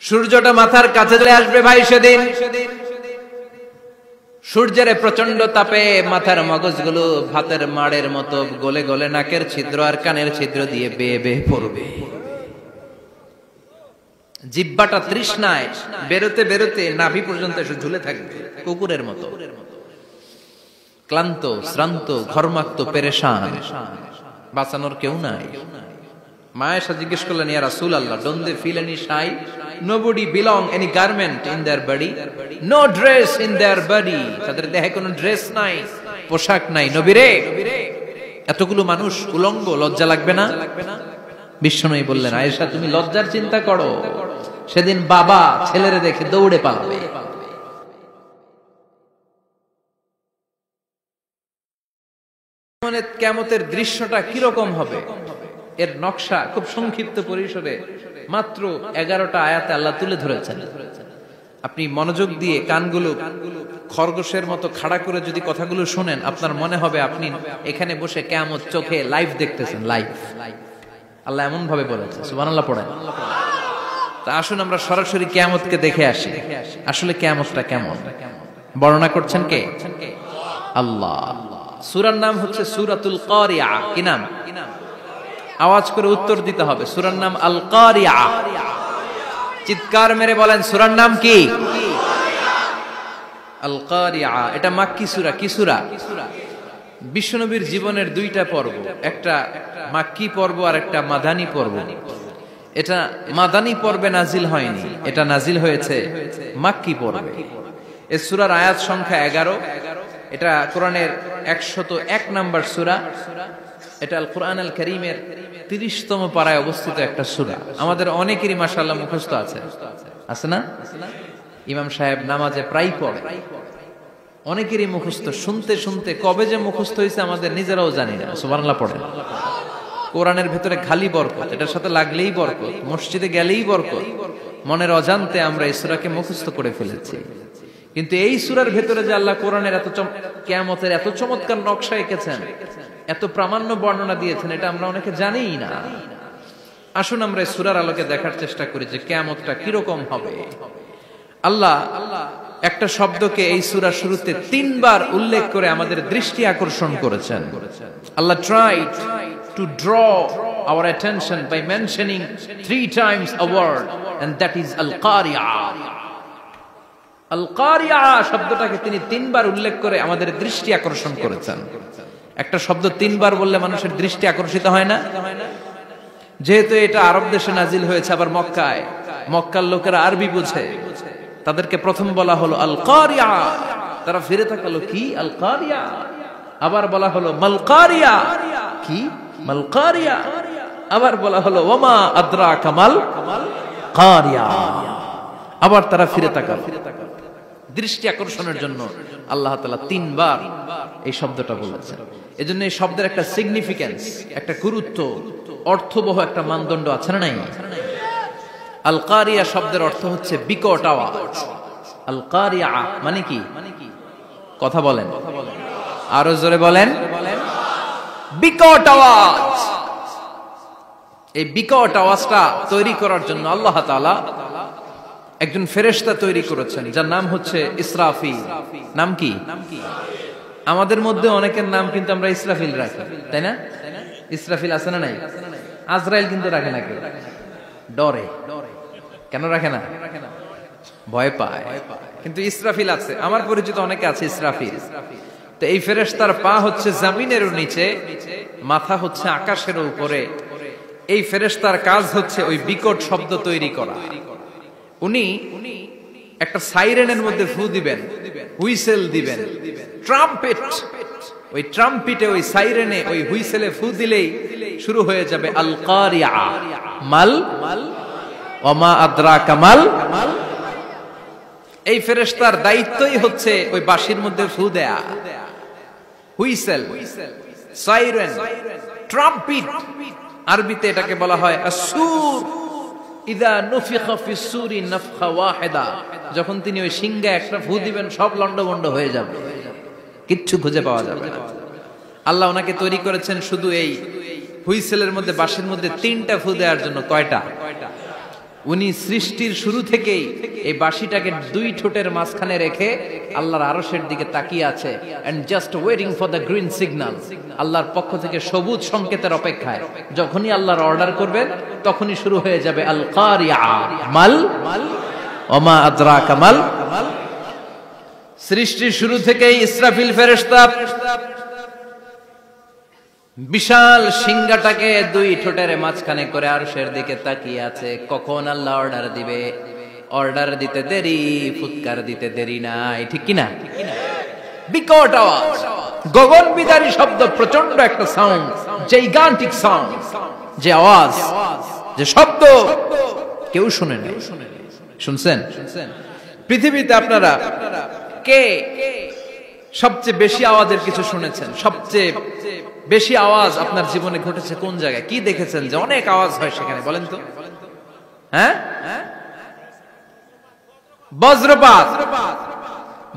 সূর্যটা মাথার কাছে চলে আসবে ভাই সেদিন। সূর্যের প্রচন্ড তাপে মাথার মগজগুলো ভাতের মাড়ের মতো গলে গলে নাকের ছিদ্র আর কানের ছিদ্র দিয়ে বেয়ে বেয়ে পড়বে। জিহ্বাটা তৃষ্ণায় বেরোতে বেরোতে নাভি পর্যন্ত এসে ঝুলে থাকবে কুকুরের মতো, ক্লান্ত শ্রান্ত ঘর্মাক্ত পেরেশান, বাঁচানোর কেউ নাই। মা আয়েশা জিজ্ঞেস করলেন, ইয়া রাসূলুল্লাহ, don't they feel any shy? Nobody belong any garment in their body, no dress in their body. তাদের দেহে কোনো ড্রেস নাই, পোশাক নাই। নবী রে, এতগুলো মানুষ উলঙ্গ, লজ্জা লাগবে না? বিশ্বনবী বললেন, আয়েশা তুমি লজ্জার চিন্তা করো, সেদিন বাবা ছেলেরে দেখে দৌড়ে পালাবে। কিয়ামতের দৃশ্যটা কিরকম হবে এর নকশা খুব সংক্ষিপ্ত পরিসরে মাত্র 11টা আয়াতে আল্লাহ তুলে ধরেছেন। আপনি মনোযোগ দিয়ে কানগুলো খরগোশের মতো খাড়া করে যদি কথাগুলো শুনেন, আপনার মনে হবে আপনি এখানে বসে কিয়ামত চোখে লাইভ দেখতেছেন। লাইভ আল্লাহ এমন ভাবে বলেছে, সুবহানাল্লাহ পড়েন। তা আসুন আমরা সরাসরি কিয়ামতকে দেখে আসি। আসলে কিয়ামতটা কেমন বর্ণনা করছেন কে? আল্লাহ। সূরার নাম হচ্ছে সূরাতুল কারিয়া। কি নাম? আওয়াজ করে উত্তর দিতে হবে। সূরার নাম আল কারিয়া। চিৎকার মেরে বলেন, সূরার নাম কি? আল কারিয়া। এটা মাক্কি সূরা। কি সূরা? বিশ্বনবীর জীবনের দুইটা পর্ব, একটা মাক্কি পর্ব আর একটা মাদানী পর্ব। এটা মাদানী পর্বে নাজিল হয়নি, এটা নাজিল হয়েছে মাক্কি পর্বে। এই সূরার আয়াত সংখ্যা 11। এটা কোরআনের 101 নম্বর সূরা। এটা আল কোরআন আল কারীমের 30তম পারায় অবস্থিত একটা সূরা। আমাদের অনেকেরই মাশাআল্লাহ মুখস্থ আছে, আছে না? ইমাম সাহেব নামাজে প্রায় পড়ে, অনেকেরই মুখস্থ। শুনতে শুনতে কবে যে মুখস্থ হয়েছে আমাদের নিজেরাও জানি না। সুবহানাল্লাহ পড়ে। কোরআনের ভেতরে খালি বরকত, এটার সাথে লাগলেই বরকত, মসজিদে গেলেই বরকত। মনের অজান্তে আমরা এই সূরাকে মুখস্থ করে ফেলেছি। কিন্তু এই সূরার ভেতরে যে আল্লাহ কোরআনের এত কিয়ামতের এত চমৎকার নকশা এঁকেছেন, এত প্রামাণ্য বর্ণনা দিয়েছেন, এটা আমরা অনেকে জানিই না। আসুন আমরা এই সূরার আলোকে দেখার চেষ্টা করি যে কিয়ামতটা কিরকম হবে। আল্লাহ একটা শব্দকে এই সূরার শুরুতে 3 বার উল্লেখ করে আমাদের দৃষ্টি আকর্ষণ করেছেন। আল্লাহ tried to draw our attention by mentioning 3 times a word, and that is al-qari'ah. আল-কারিয়া শব্দটাকে তিনি 3 বার উল্লেখ করে আমাদের দৃষ্টি আকর্ষণ করেছেন। একটা শব্দ 3 বার বললে মানুষের দৃষ্টি আকর্ষিত হয় না? যেহেতু এটা আরব দেশে নাজিল হয়েছে, আবার মক্কায়, মক্কার লোকেরা আরবি বুঝে, তাদেরকে প্রথম বলা হলো আল-কারিয়া। তারা ফিরে তাকালো, কি আল-কারিয়া? আবার বলা হলো মাল-কারিয়া। কি মাল-কারিয়া? আবার বলা হলো ওয়ামা আদরাকা মাল-কারিয়া। আবার তারা ফিরে তাকালো। দৃষ্টি আকর্ষণের জন্য আল্লাহ তাআলা 3 বার এই শব্দটা বলেছেন। এজন্য এই শব্দের একটা সিগনিফিকেন্স, একটা গুরুত্ব, অর্থবহ একটা মানদণ্ড আছে না নাই? আল কারিয়া শব্দের অর্থ হচ্ছে বিকট আওয়াজ। আল কারিয়া মানে কি? কথা বলেন, আরো জোরে বলেন। বিকট আওয়াজ। এই বিকট আওয়াজটা তৈরি করার জন্য আল্লাহ তাআলা একজন ফেরেশতা তৈরি করেছেন, যার নাম হচ্ছে ইসরাফিল। নাম কি? আমাদের মধ্যে অনেকের নাম কিন্তু আমরা ইসরাফিল রাখি, তাই না? ইসরাফিল আছে না নাই? আজরাইল কিন্তু রাখে না কেউ, ডরে। কেন রাখে না? ভয় পায়। কিন্তু ইসরাফিল আছে, আমার পরিচিত অনেকে আছে ইসরাফিল। তো এই ফেরেশতার পা হচ্ছে জমিনের নিচে, মাথা হচ্ছে আকাশের উপরে। এই ফেরেশতার কাজ হচ্ছে ওই বিকট শব্দ তৈরি করা। উনি একটা সাইরেনের মধ্যে ফু দিবেন, হুইসেল দিবেন, ট্রাম্পেট। ওই ট্রাম্পিটে, ওই সাইরেনে, ওই হুইসেলে ফু দিলেই শুরু হয়ে যাবে আল কারিয়া। মাল ওয়ামা আদরাকা মাল। এই ফেরেশতার দায়িত্বই হচ্ছে ওই বাঁশির মধ্যে ফু দেয়া। Whistle, siren, trumpet. আরবিতে এটাকে বলা হয় আসুর। ইদা নুফিখা ফিস সূরি নাফখা ওয়াহিদা। যখন তিনি ওই সিংহে একটা ফু দিবেন, সব লন্ডভন্ড হয়ে যাবে, কিচ্ছু খুঁজে পাওয়া যাবে না। আল্লাহ ওনাকে তৈরি করেছেন শুধু এই হুইসেলের মধ্যে, বাঁশির মধ্যে 3টা ফু দেওয়ার জন্য। কয়টা? উনি সৃষ্টির শুরু থেকেই এই বাঁশিটাকে দুই ঠোঁটের মাঝখানে রেখে আল্লাহর আরশের দিকে তাকিয়ে আছে and just waiting for the green signal. আল্লাহর পক্ষ থেকে সবুজ সংকেতের অপেক্ষায়। যখনই আল্লাহর অর্ডার করবেন তখনই শুরু হয়ে যাবে আল কারিয়া মাল ওমা আদরাকা মাল। সৃষ্টির শুরু থেকেই ইসরাফিল ফেরেশতা বিশাল সিংহাটাকে দুই ঠোঁটের মাঝখানে করে আরশের দিকে তাকিয়ে আছে, কখন আল্লাহ অর্ডার দিবে। অর্ডার দিতে দেরি, ফুৎকার দিতে দেরি নাই, ঠিক কিনা? বিকট আওয়াজ, গগন বিদারী শব্দ, প্রচন্ড একটা সাউন্ড, জাইগান্টিক সাউন্ড, যে আওয়াজ, যে শব্দ কেউ শুনে নাই। শুনছেন? পৃথিবীতে আপনারা কে সবচেয়ে বেশি আওয়াজের কিছু শুনেছেন? সবচেয়ে বেশি আওয়াজ আপনার জীবনে ঘটেছে কোন জায়গায়? কি দেখেছেন যে অনেক আওয়াজ হয় সেখানে? বলেন তো। হ্যাঁ, বজ্রপাত।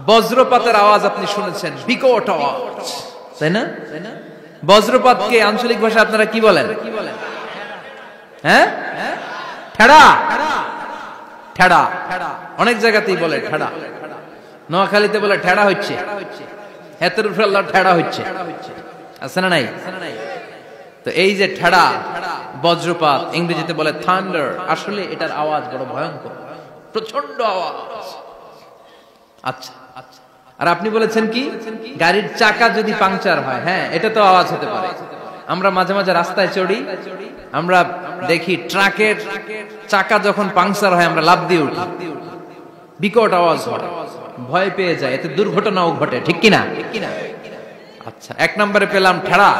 বজ্রপাতের আওয়াজ আপনি শুনেছেন, বিকট আওয়াজ, তাই না? বজ্রপাতকে আঞ্চলিক ভাষা আপনারা কি বলেন? হ্যাঁ, ঠেড়া। ঠেড়া অনেক জায়গাতেই বলে ঠেড়া। নোয়াখালীতে বলে ঠেড়া হচ্ছে, হেতের উপরে আল্লাহ ঠেড়া হচ্ছে, আছে না নাই? তো এই যে ঠেড়া, বজ্রপাত, ইংরেজিতে বলে থান্ডার, আসলে এটার আওয়াজ বড় ভয়ঙ্কর, প্রচন্ড আওয়াজ। আচ্ছা, আর আপনি বলেছেন কি গাড়ির চাকা যদি পাংচার হয়, হ্যাঁ এটা তো আওয়াজ হতে পারে। আমরা মাঝে মাঝে রাস্তায় চড়ি, আমরা দেখি ট্রাকের চাকা যখন পাংচার হয় আমরা লাফ দিয়ে উঠি, বিকট আওয়াজ হয়, ভয় পেয়ে যায়, এতে দুর্ঘটনাও ঘটে, ঠিক কিনা? আচ্ছা, এক নম্বরে পেলাম ঠেড়া,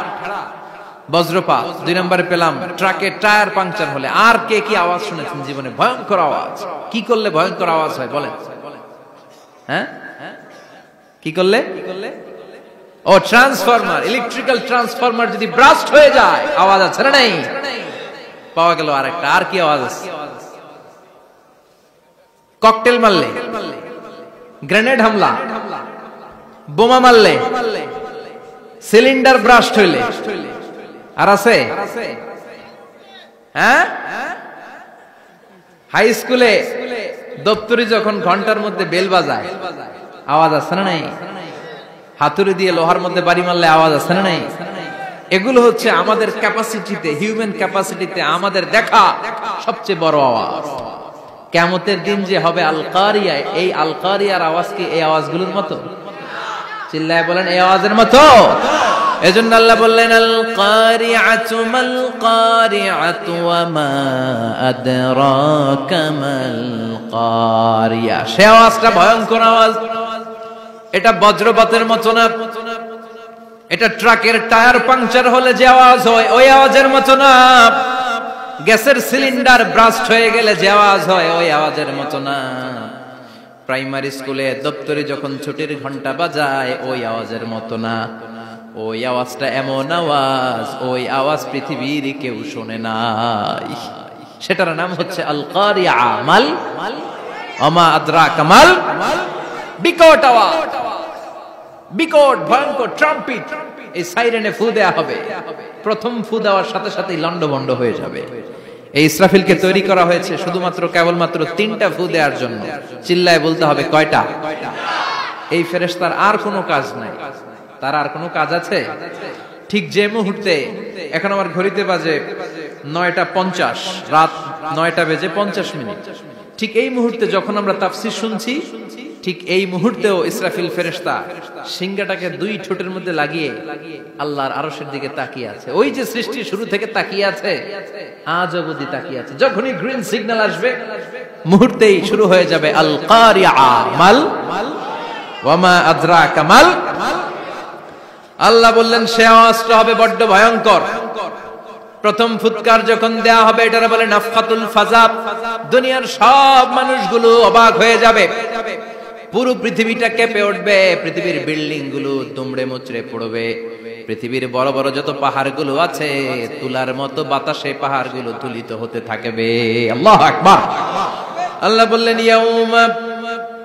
বজ্রপাত, দুই নম্বরে পেলাম ট্রাকের টায়ার পাংচার হলে। আর কে কি আওয়াজ শুনেছেন জীবনে? ভয়ঙ্কর আওয়াজ। কি করলে ভয়ঙ্কর আওয়াজ হয় বলেন? হ্যাঁ, কি করলে? ও ট্রান্সফরমার, ইলেকট্রিক্যাল ট্রান্সফরমার যদি ব্রাস্ট হয়ে যায় আওয়াজ আছে না নাই? পাওয়া গেল আরেকটা। আর কি আওয়াজ আছে? ককটেল মারলে, গ্রেনেড হামলা, বোমা মারলে, সিলিন্ডার ব্রাস্ট হইলে। আর আছে? হ্যাঁ, হাই স্কুলে দপ্তরি যখন ঘন্টার মধ্যে বেল বাজায় আওয়াজ আছে না নাই? হাতুড়ি দিয়ে লোহার মধ্যে বাড়ি মারলে আওয়াজ আছে না নাই? এগুলো হচ্ছে আমাদের ক্যাপাসিটিতে, হিউম্যান ক্যাপাসিটিতে আমাদের দেখা সবচেয়ে বড় আওয়াজ। কিয়ামতের দিন যে হবে আল কারিয়া, এই আল কারিয়ার আওয়াজ কি এই আওয়াজগুলোর মতো? চিল্লায় বলেন, এই আওয়াজের মতো। এজন্য আল্লাহ বললেন আল কারিআতু মাল কারিআতু ওয়া মা আদরাকা মাল কারিয়া। সে আওয়াজটা ভয়ঙ্কর আওয়াজ। এটা বজ্রপাতের মতো না, এটা ট্রাকের টায়ার পাংচার হলে যে আওয়াজ হয় ওই আওয়াজের মতো না, গ্যাসের সিলিন্ডার ব্রাস্ট হয়ে গেলে যে আওয়াজ হয় ওই আওয়াজের মতো না, প্রাইমারি স্কুলে দপ্তরে যখন ছুটির ঘন্টা বাজায় ওই আওয়াজের মতো না। ওই আওয়াজটা এমন আওয়াজ, ওই আওয়াজ পৃথিবীর কেউ শোনে নাই। সেটার নাম হচ্ছে আল কারিয়া মাল ওমা আদরাকা মাল। বিকট আওয়াজ, বিকট ভয়ঙ্কর ট্রাম্পিট। এই সাইরেনে ফু দেয়া হবে, প্রথম ফু দেওয়ার সাথে সাথেই লন্ডভন্ড হয়ে যাবে। এই ইসরাফিলকে তৈরি করা হয়েছে শুধুমাত্র কেবলমাত্র 3টা ফু দেওয়ার জন্য। চিল্লায় বলতে হবে কয়টা? এই ফেরেশতার আর কোনো কাজ নাই। তার আর কোনো কাজ আছে? ঠিক যে মুহূর্তে, এখন আমার ঘড়িতে বাজে 9:50, রাত 9:50, ঠিক এই মুহূর্তে যখন আমরা তাফসীর শুনছি, ঠিক এই মুহূর্তেও ইসরাফিল ফেরেশতা সিংহাটাকে দুই ঠোঁটের মধ্যে লাগিয়ে আল্লাহর আরশের দিকে তাকিয়ে আছে। ওই যে সৃষ্টির শুরু থেকে তাকিয়ে আছে, আজ অবধি তাকিয়ে আছে। যখনই গ্রিন সিগন্যাল আসবে মুহূর্তেই শুরু হয়ে যাবে আল কারিয়া মাল ওয়া মা আদরাকা মাল। আল্লাহ বললেন সে আওয়াজটা হবে বড্ড ভয়ঙ্কর। প্রথম ফুৎকার যখন দেয়া হবে এটারে বলে নাফখাতুল ফাজা। দুনিয়ার সব মানুষগুলো অবাক হয়ে যাবে, পুরো পৃথিবীটা কেঁপে উঠবে, পৃথিবীর বিল্ডিং গুলো দুমড়ে মুচড়ে পড়বে, পৃথিবীর বড় বড় যত পাহাড়গুলো আছে তুলার মতো বাতাসে পাহাড়গুলো তুলিত হতে থাকবে। আল্লাহু আকবার। আল্লাহ বললেন ইয়াউমা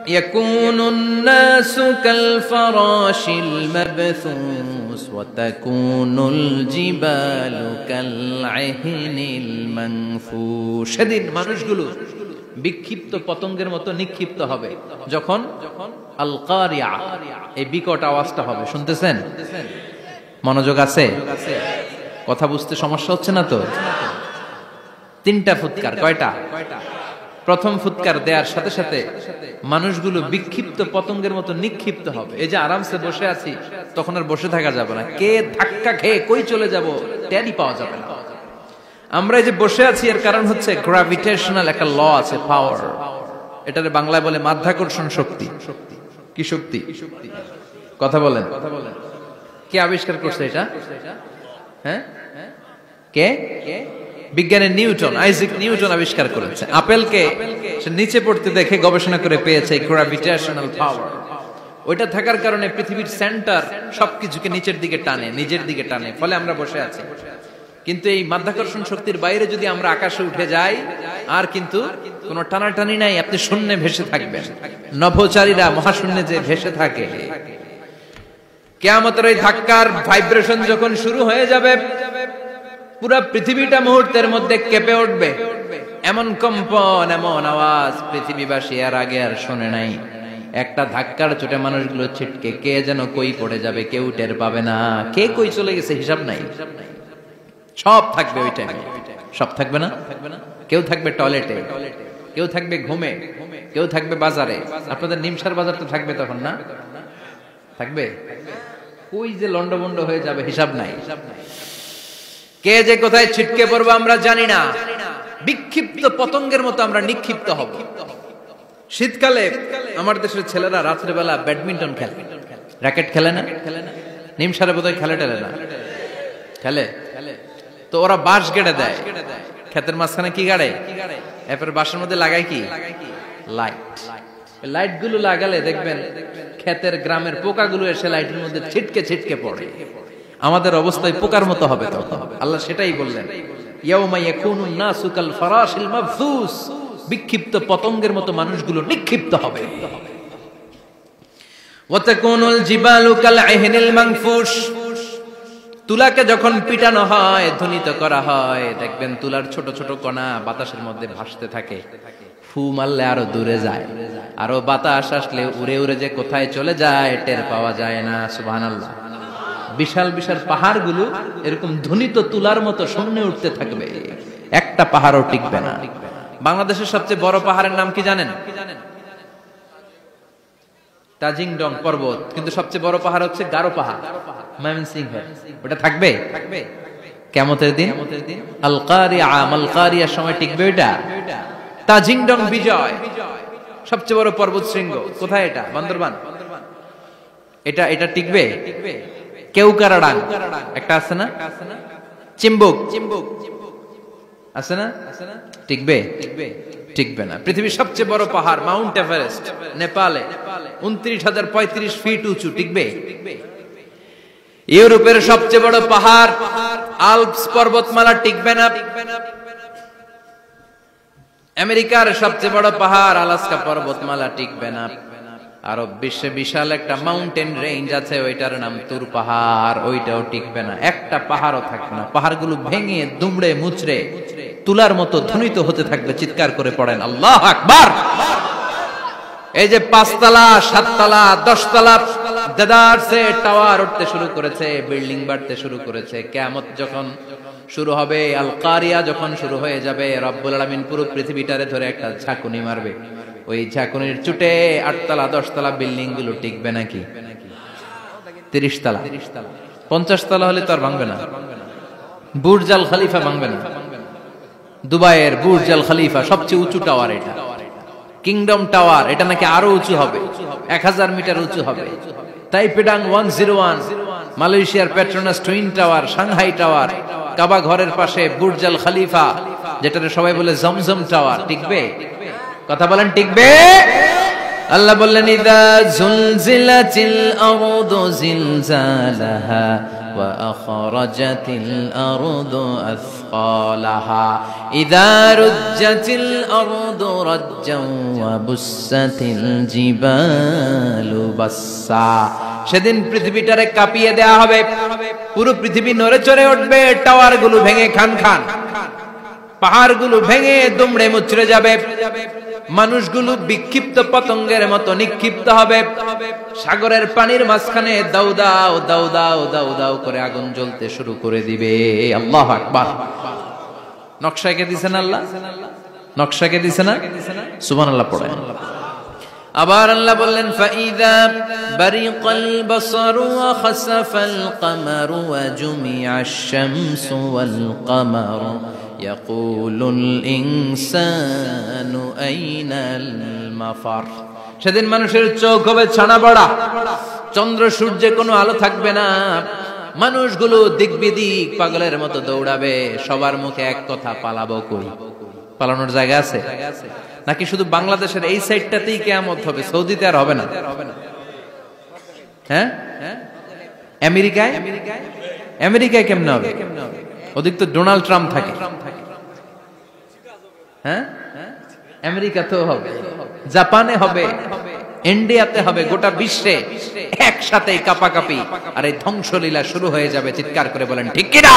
يكون الناس كالفراش المبثوث وتكون الجبال كالعهن المنفوش সেদিন মানুষগুলো বিক্ষিপ্ত পতঙ্গের মতো নিক্ষিপ্ত হবে যখন আল কারিয়া এই বিকট আওয়াজটা হবে। শুনতেছেন? মনোযোগ আছে? কথা বুঝতে সমস্যা হচ্ছে না তো? তিনটা ফুৎকার। কয়টা? প্রথম ফুৎকার দেওয়ার সাথে সাথে মানুষগুলো বিক্ষিপ্ত পতঙ্গের মতো নিক্ষিপ্ত হবে। এই যে আরামসে বসে আছি, তখন আর বসে থাকা যাবে না। কে ধাক্কা খেয়ে কই চলে যাব টেরই পাওয়া যাবে না। আমরা এই যে বসে আছি এর কারণ হচ্ছে গ্র্যাভিটেশনাল একটা ল আছে, পাওয়ার। এটারে বাংলায় বলে মাধ্যাকর্ষণ শক্তি। কি শক্তি? কথা বলেন। কে আবিষ্কার করছে এটা? হ্যাঁ, কে? বিজ্ঞানের নিউটন, আইজাক নিউটন আবিষ্কার করেছে। আপেলকে সে নিচে পড়তে দেখে গবেষণা করে পেয়েছে গ্র্যাভিটেশনাল পাওয়ার। ওইটা থাকার কারণে পৃথিবীর সেন্টার সবকিছুকে নিচের দিকে টানে, নিজের দিকে টানে, ফলে আমরা বসে আছি। কিন্তু এই মাধ্যাকর্ষণ শক্তির বাইরে যদি আমরা আকাশে উঠে যাই, আর কিন্তু কোনো টানাটানি নাই, আপনি শূন্যে ভেসে থাকবেন। নভোচারীরা মহাশূন্যে যে ভেসে থাকে, কিয়ামতের এই ধাক্কার ভাইব্রেশন যখন শুরু হয়ে যাবে, পুরো পৃথিবীটা মুহূর্তের মধ্যে কেঁপে উঠবে। এমন কম্পন, এমন আওয়াজ পৃথিবীবাসী এর আগে আর শোনে নাই। একটা ধাক্কার চোটে মানুষগুলো ছিটকে কে যেন কই পড়ে যাবে, কেউ টের পাবে না। কে কই চলে গেছে হিসাব নাই। সব থাকবে ওই টাইমে। সব থাকবে না? কেউ থাকবে টয়লেটে, কেউ থাকবে ঘুমে, কেউ থাকবে বাজারে। আপনাদের নিমসার বাজার তো থাকবে তখন, না থাকবে? কই যে লন্ডভন্ড হয়ে যাবে হিসাব নাই। কে যে কোথায় ছিটকে পড়বো আমরা জানি না। বিক্ষিপ্ত পতঙ্গের মতো আমরা নিক্ষিপ্ত হব। শীতকালে আমার দেশের ছেলেরা রাত্রেবেলা ব্যাডমিন্টন খেলে, র্যাকেট খেলে না? নিমসারে বোধহয় খেলে টেলে না? খেলে। তো ওরা বাঁশ গেড়ে দেয় ক্ষেতের মাঝখানে। কি গাড়ে? এরপর বাঁশের মধ্যে লাগায় কি? লাইট। লাইট গুলো লাগালে দেখবেন ক্ষেতের গ্রামের পোকাগুলো এসে লাইটের মধ্যে ছিটকে ছিটকে পড়ে। আমাদের অবস্থায় পোকার মতো হবে তখন। আল্লাহ সেটাই বললেন, ইয়াউমা ইয়াকুনুন নাসু কাল ফারাশিল মাবথুস, বিক্ষিপ্ত পতঙ্গের মতো মানুষগুলো নিক্ষিপ্ত হবে। ওয়া তাকুনুল জিবালু কাল আহিনিল মানফুশ, তুলাকে যখন পিটানো হয়, ধ্বনিত করা হয়, দেখবেন তুলার ছোট ছোট কণা বাতাসের মধ্যে ভাসতে থাকে। ফু মারলে আরো দূরে যায়, আরো বাতাস আসলে উড়ে উড়ে যে কোথায় চলে যায় টের পাওয়া যায় না। সুবহানাল্লাহ। বিশাল বিশাল পাহাড়গুলো এরকম ধ্বনিত তুলার মতো শূন্যে উঠতে থাকবে, একটা পাহাড়ও টিকবে না। বাংলাদেশের সবচেয়ে বড় পাহাড়ের নাম কি জানেন? তাজিংডং পর্বত। কিন্তু সবচেয়ে বড় পাহাড় হচ্ছে গারো পাহাড়, ময়মনসিংহ। ওটা থাকবে কিয়ামতের দিন। আল কারিয়া, মাল কারিয়ার সময় টিকবে ওটা। তাজিংডং বিজয়, সবচেয়ে বড় পর্বত শৃঙ্গ। কোথায় এটা? বান্দরবান। এটা টিকবে? কেউকারাডাং একটা আছে না? চিম্বুক আছে না? টিকবে? টিকবে না। পৃথিবীর সবচেয়ে বড় পাহাড় মাউন্ট এভারেস্ট নেপালে 29,035 ফিট উঁচু, টিকবে? ইউরোপের সবচেয়ে বড় পাহাড় আল্পস পর্বতমালা টিকবে না। আমেরিকার সবচেয়ে বড় পাহাড় আলাস্কা পর্বতমালা টিকবে না। আরব বিশ্বে বিশাল একটা মাউন্টেন রেঞ্জ আছে, ওইটার নাম তুর পাহাড়, ওইটাও টিকবে না। একটা পাহাড়ও থাকবে না। পাহাড়গুলো ভেঙে দুমড়ে মুচড়ে তুলার মতো ধ্বনিত হতে থাকবে। চিৎকার করে পড়েন আল্লাহু আকবার। এই যে 5 তলা, 7 তলা, 10 তলা দেদারসে টাওয়ার উঠতে শুরু করেছে, বিল্ডিং বাড়তে শুরু করেছে। কিয়ামত যখন শুরু হবে, আল কারিয়া যখন শুরু হয়ে যাবে, রব্বুল আলামিন পুরো পৃথিবীটারে ধরে একটা ঝাঁকুনি মারবে। ওই ঝাঁকুনির চুটে 8 তলা 10 তলা বিল্ডিং গুলো টিকবে নাকি? 30 তলা 50 তলা হলে তো আর ভাঙবে না। বুর্জ আল খলিফা ভাঙবে না। দুবাইয়ের বুর্জ আল খলিফা সবচেয়ে উঁচু টাওয়ার এটা। কিংডম টাওয়ার, এটা নাকি আরো উঁচু হবে, 1000 মিটার উঁচু হবে। তাইপেডাং 101, মালয়েশিয়ার Petronas twin tower, Shanghai tower, কাবা ঘরের পাশে বুর্জ আল খলিফা, যেটারে সবাই বলে জমজম টাওয়ার, টিকবে? কথা বলেন, টিকবে? আল্লাহ বললেন, ইদা জুলজিলাতিল আরদু জিলজালাহা وأخرجت الأرض أثقالها إذا رجت الأرض رجا وبست الجبال بسا সেদিন পৃথিবীটারে কাঁপিয়ে দেয়া হবে, পুরো পৃথিবী নড়ে চড়ে উঠবে, টাওয়ারগুলো ভেঙে খান খান, পাহাড়গুলো ভেঙে দুমড়ে মুচড়ে যাবে, মানুষগুলো বিক্ষিপ্ত পতঙ্গের মতো নিক্ষিপ্ত হবে, সাগরের পানির মাঝখানে দাউ দাউ দাউ দাউ দাউ দাউ করে আগুন জ্বলতে শুরু করে দিবে। আল্লাহু আকবার। নকশাকে দিছেন আল্লাহ, নকশাকে দিছেন না, সুবহানাল্লাহ পড়েন। আবার আল্লাহ বললেন ফাইদা বারিকাল বাসারু ওয়া খাসাফাল কমারু ওয়া জুমিআশ শামসু ওয়াল কমারু ইয়াকুলুল ইনসানু আইনাল মাফার। সেদিন মানুষের চোখ হবে ছানা বড়া, চন্দ্র সূর্যে কোনো আলো থাকবে না, মানুষগুলো দিক বিদিক পাগলের মতো দৌড়াবে, সবার মুখে এক কথা, পালাবো কই? পালানোর জায়গা আছে নাকি শুধু বাংলাদেশের এই সাইডটাতেই কিয়ামত হবে, সৌদিতে আর হবে না? হ্যাঁ, আমেরিকায়, আমেরিকায় কেমনে হবে? ওদিক তো ডোনাল্ড ট্রাম্প থাকে। হ্যাঁ, আমেরিকাতেও হবে, জাপানে হবে, ইন্ডিয়াতে হবে, গোটা বিশ্বে একসাথে কাপাকাপি আর এই ধ্বংসলীলা শুরু হয়ে যাবে। চিৎকার করে বলেন ঠিক কিনা?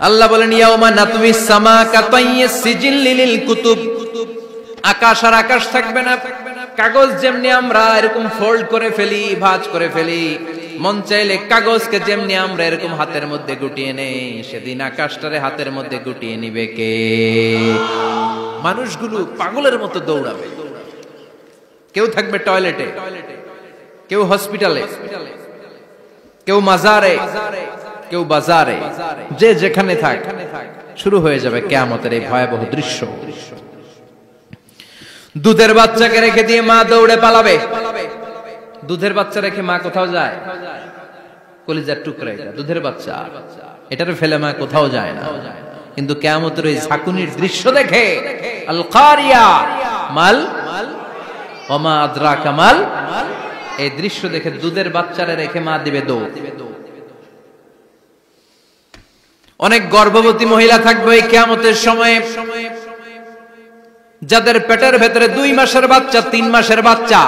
আল্লাহ বলেন ইয়াউমা নাতমিস সামা কাতাইয়িস সিজিল লিল কুতুব। আকাশ আর আকাশ থাকবে না, কাগজ যেমনি আমরা এরকম ফোল্ড করে ফেলি, ভাঁজ করে ফেলি, মন চাইলে কাগজকে যেমনি আমরা এরকম হাতের মধ্যে গুটিয়ে নেই, সেদিন আকাশটারে হাতের মধ্যে গুটিয়ে নিবে কে? মানুষগুলো পাগলের মতো দৌড়াবে, কেউ থাকবে টয়লেটে, কেউ হসপিটালে, কেউ মাজারে, কেউ বাজারে, যে যেখানে থাক, শুরু হয়ে যাবে কিয়ামতের এই ভয়াবহ দৃশ্য। দুধের বাচ্চাকে রেখে দিয়ে মা দৌড়ে পালাবে। দুধের বাচ্চা রেখে মা কোথাও যায়? কলিজার টুকরা এটা, দুধের বাচ্চা, এটারে ফেলে মা কোথাও যায় না। কিন্তু কিয়ামতের এই ঝাঁকুনির দৃশ্য দেখে আল কারিয়া মাল ওয়া মা আদরাকা মাল, এই দৃশ্য দেখে দুধের বাচ্চারে রেখে মা দিবে দৌড়। অনেক গর্ভবতী মহিলা থাকবে এই কিয়ামতের সময়ে, যাদের পেটের ভেতরে 2 মাসের বাচ্চা, 3 মাসের বাচ্চা,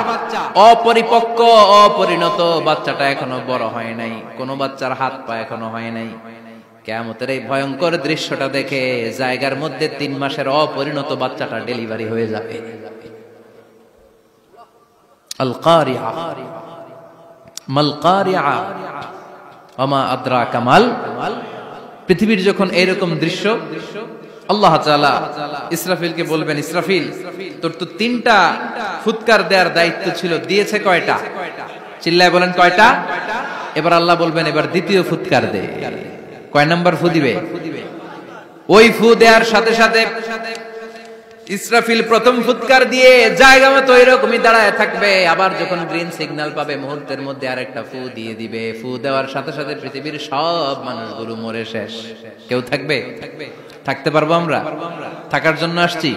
অপরিপক্ক অপরিণত, বাচ্চাটা এখনো বড় হয় নাই, কোন বাচ্চার হাত পা এখনো হয় নাই। কিয়ামতের এই ভয়ঙ্কর দৃশ্যটা দেখে জায়গার মধ্যে 3 মাসের অপরিণত বাচ্চাটা ডেলিভারি হয়ে যাবে। আল কারিয়া মাল কারিয়া ওয়া মা আদরাকা মাল। পৃথিবীর যখন এরকম দৃশ্য, আল্লাহ তাআলা ইসরাফিলকে বলবেন, ইসরাফিল তোর তো 3টা ফুৎকার দেওয়ার দায়িত্ব ছিল, দিয়েছে কয়টা? চিল্লায় বলেন কয়টা? এবার আল্লাহ বলবেন এবার দ্বিতীয় ফুৎকার দে। কয় নাম্বার ফু দিবে? ওই ফু দেওয়ার সাথে সাথে ইসরাফিল প্রথম ফুৎকার দিয়ে জায়গা মতো এরকমই দাঁড়ায় থাকবে, আবার যখন গ্রিন সিগন্যাল পাবে মুহূর্তের মধ্যে আরেকটা ফু দিয়ে দিবে। ফু দেওয়ার সাথে সাথে পৃথিবীর সব মানুষগুলো মরে শেষ। কেউ থাকবে? থাকতে পারবো আমরা? থাকার জন্য আসছি।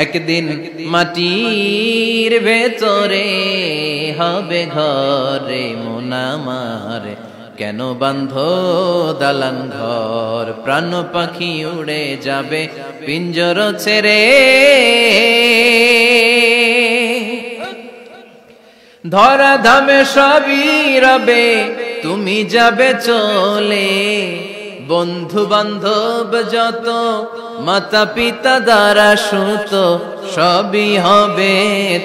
একদিন মাটির ভেতরে হবে ঘরে মন আমার, কেন বাঁধো দালান ঘর, প্রাণ পাখি উড়ে যাবে পিঞ্জর ছেড়ে, ধরা ধামে সবই রবে তুমি যাবে চলে, বন্ধু বান্ধব যত মাতা পিতা দ্বারা সুত সবই হবে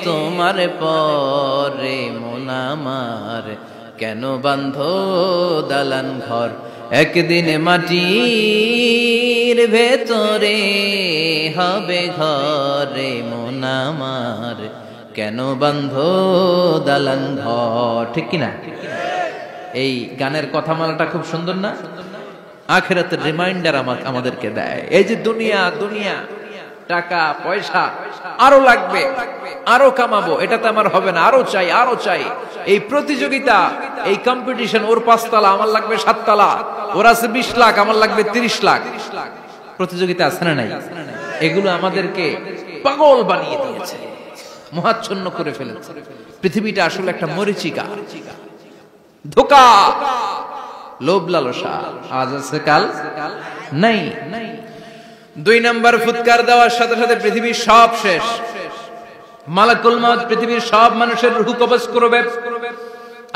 তোমার পরে মন আমার, কেন বাঁধো দালান ঘর, একদিন মাটির ভেতরে হবে ঘরে মন আমার, কেন বাঁধো দালান ঘর। ঠিক কিনা? এই গানের কথামালাটা খুব সুন্দর না? আখিরাতের রিমাইন্ডার আমাদেরকে দেয়। এই যে দুনিয়া দুনিয়া, টাকা পয়সা আরো লাগবে, আরো কামাবো, এটাতে আমার হবে না, আরো চাই আরো চাই। এই প্রতিযোগিতা, এই কম্পিটিশন, ওর 5 তলা আমার লাগবে 7 তলা, ওর আছে 20 লাখ আমার লাগবে 30 লাখ। প্রতিযোগিতা আছে না নাই? এগুলো আমাদেরকে পাগল বানিয়ে দিয়েছে, মোহাচ্ছন্ন করে ফেলেছে। পৃথিবীটা আসলে একটা মরীচিকা। ধোঁকা, লোভ লালসা আজ আছে কাল নাই। 2 নাম্বার ফুৎকার দেওয়ার সাথে সাথে পৃথিবীর সব শেষ। মালাকুল মাউত পৃথিবীর সব মানুষের রূহ কবজ করবে।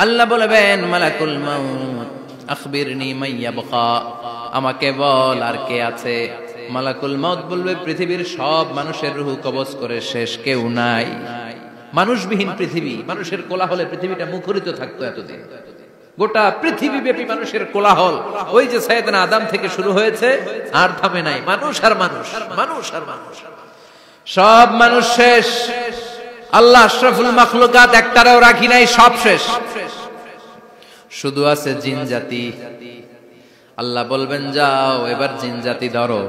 আল্লাহ বলবেন মালাকুল মাউত আখবিরনি মাইয়াবকা, আমাকে বল আর কে আছে। মালাকুল মাউত বলবে পৃথিবীর সব মানুষের রূহ কবজ করে শেষ, কেউ নাই। মানুষবিহীন পৃথিবী, মানুষের কোলাহলে পৃথিবীটা মুখরিত থাকতো এতদিন। গোটা পৃথিবী ব্যাপী মানুষের কোলাহল, ওই যে সাইয়েদনা আদম থেকে শুরু হয়েছে আর থামে নাই। মানুষ আর মানুষ, মানুষ আর মানুষ, সব মানুষ শেষ। আল্লাহ আশরাফুল মাখলুকাত একটারও রাখি নাই, সব শেষ। শুধু আছে জিন জাতি। আল্লাহ বলবেন যাও এবার জিন জাতি ধরো,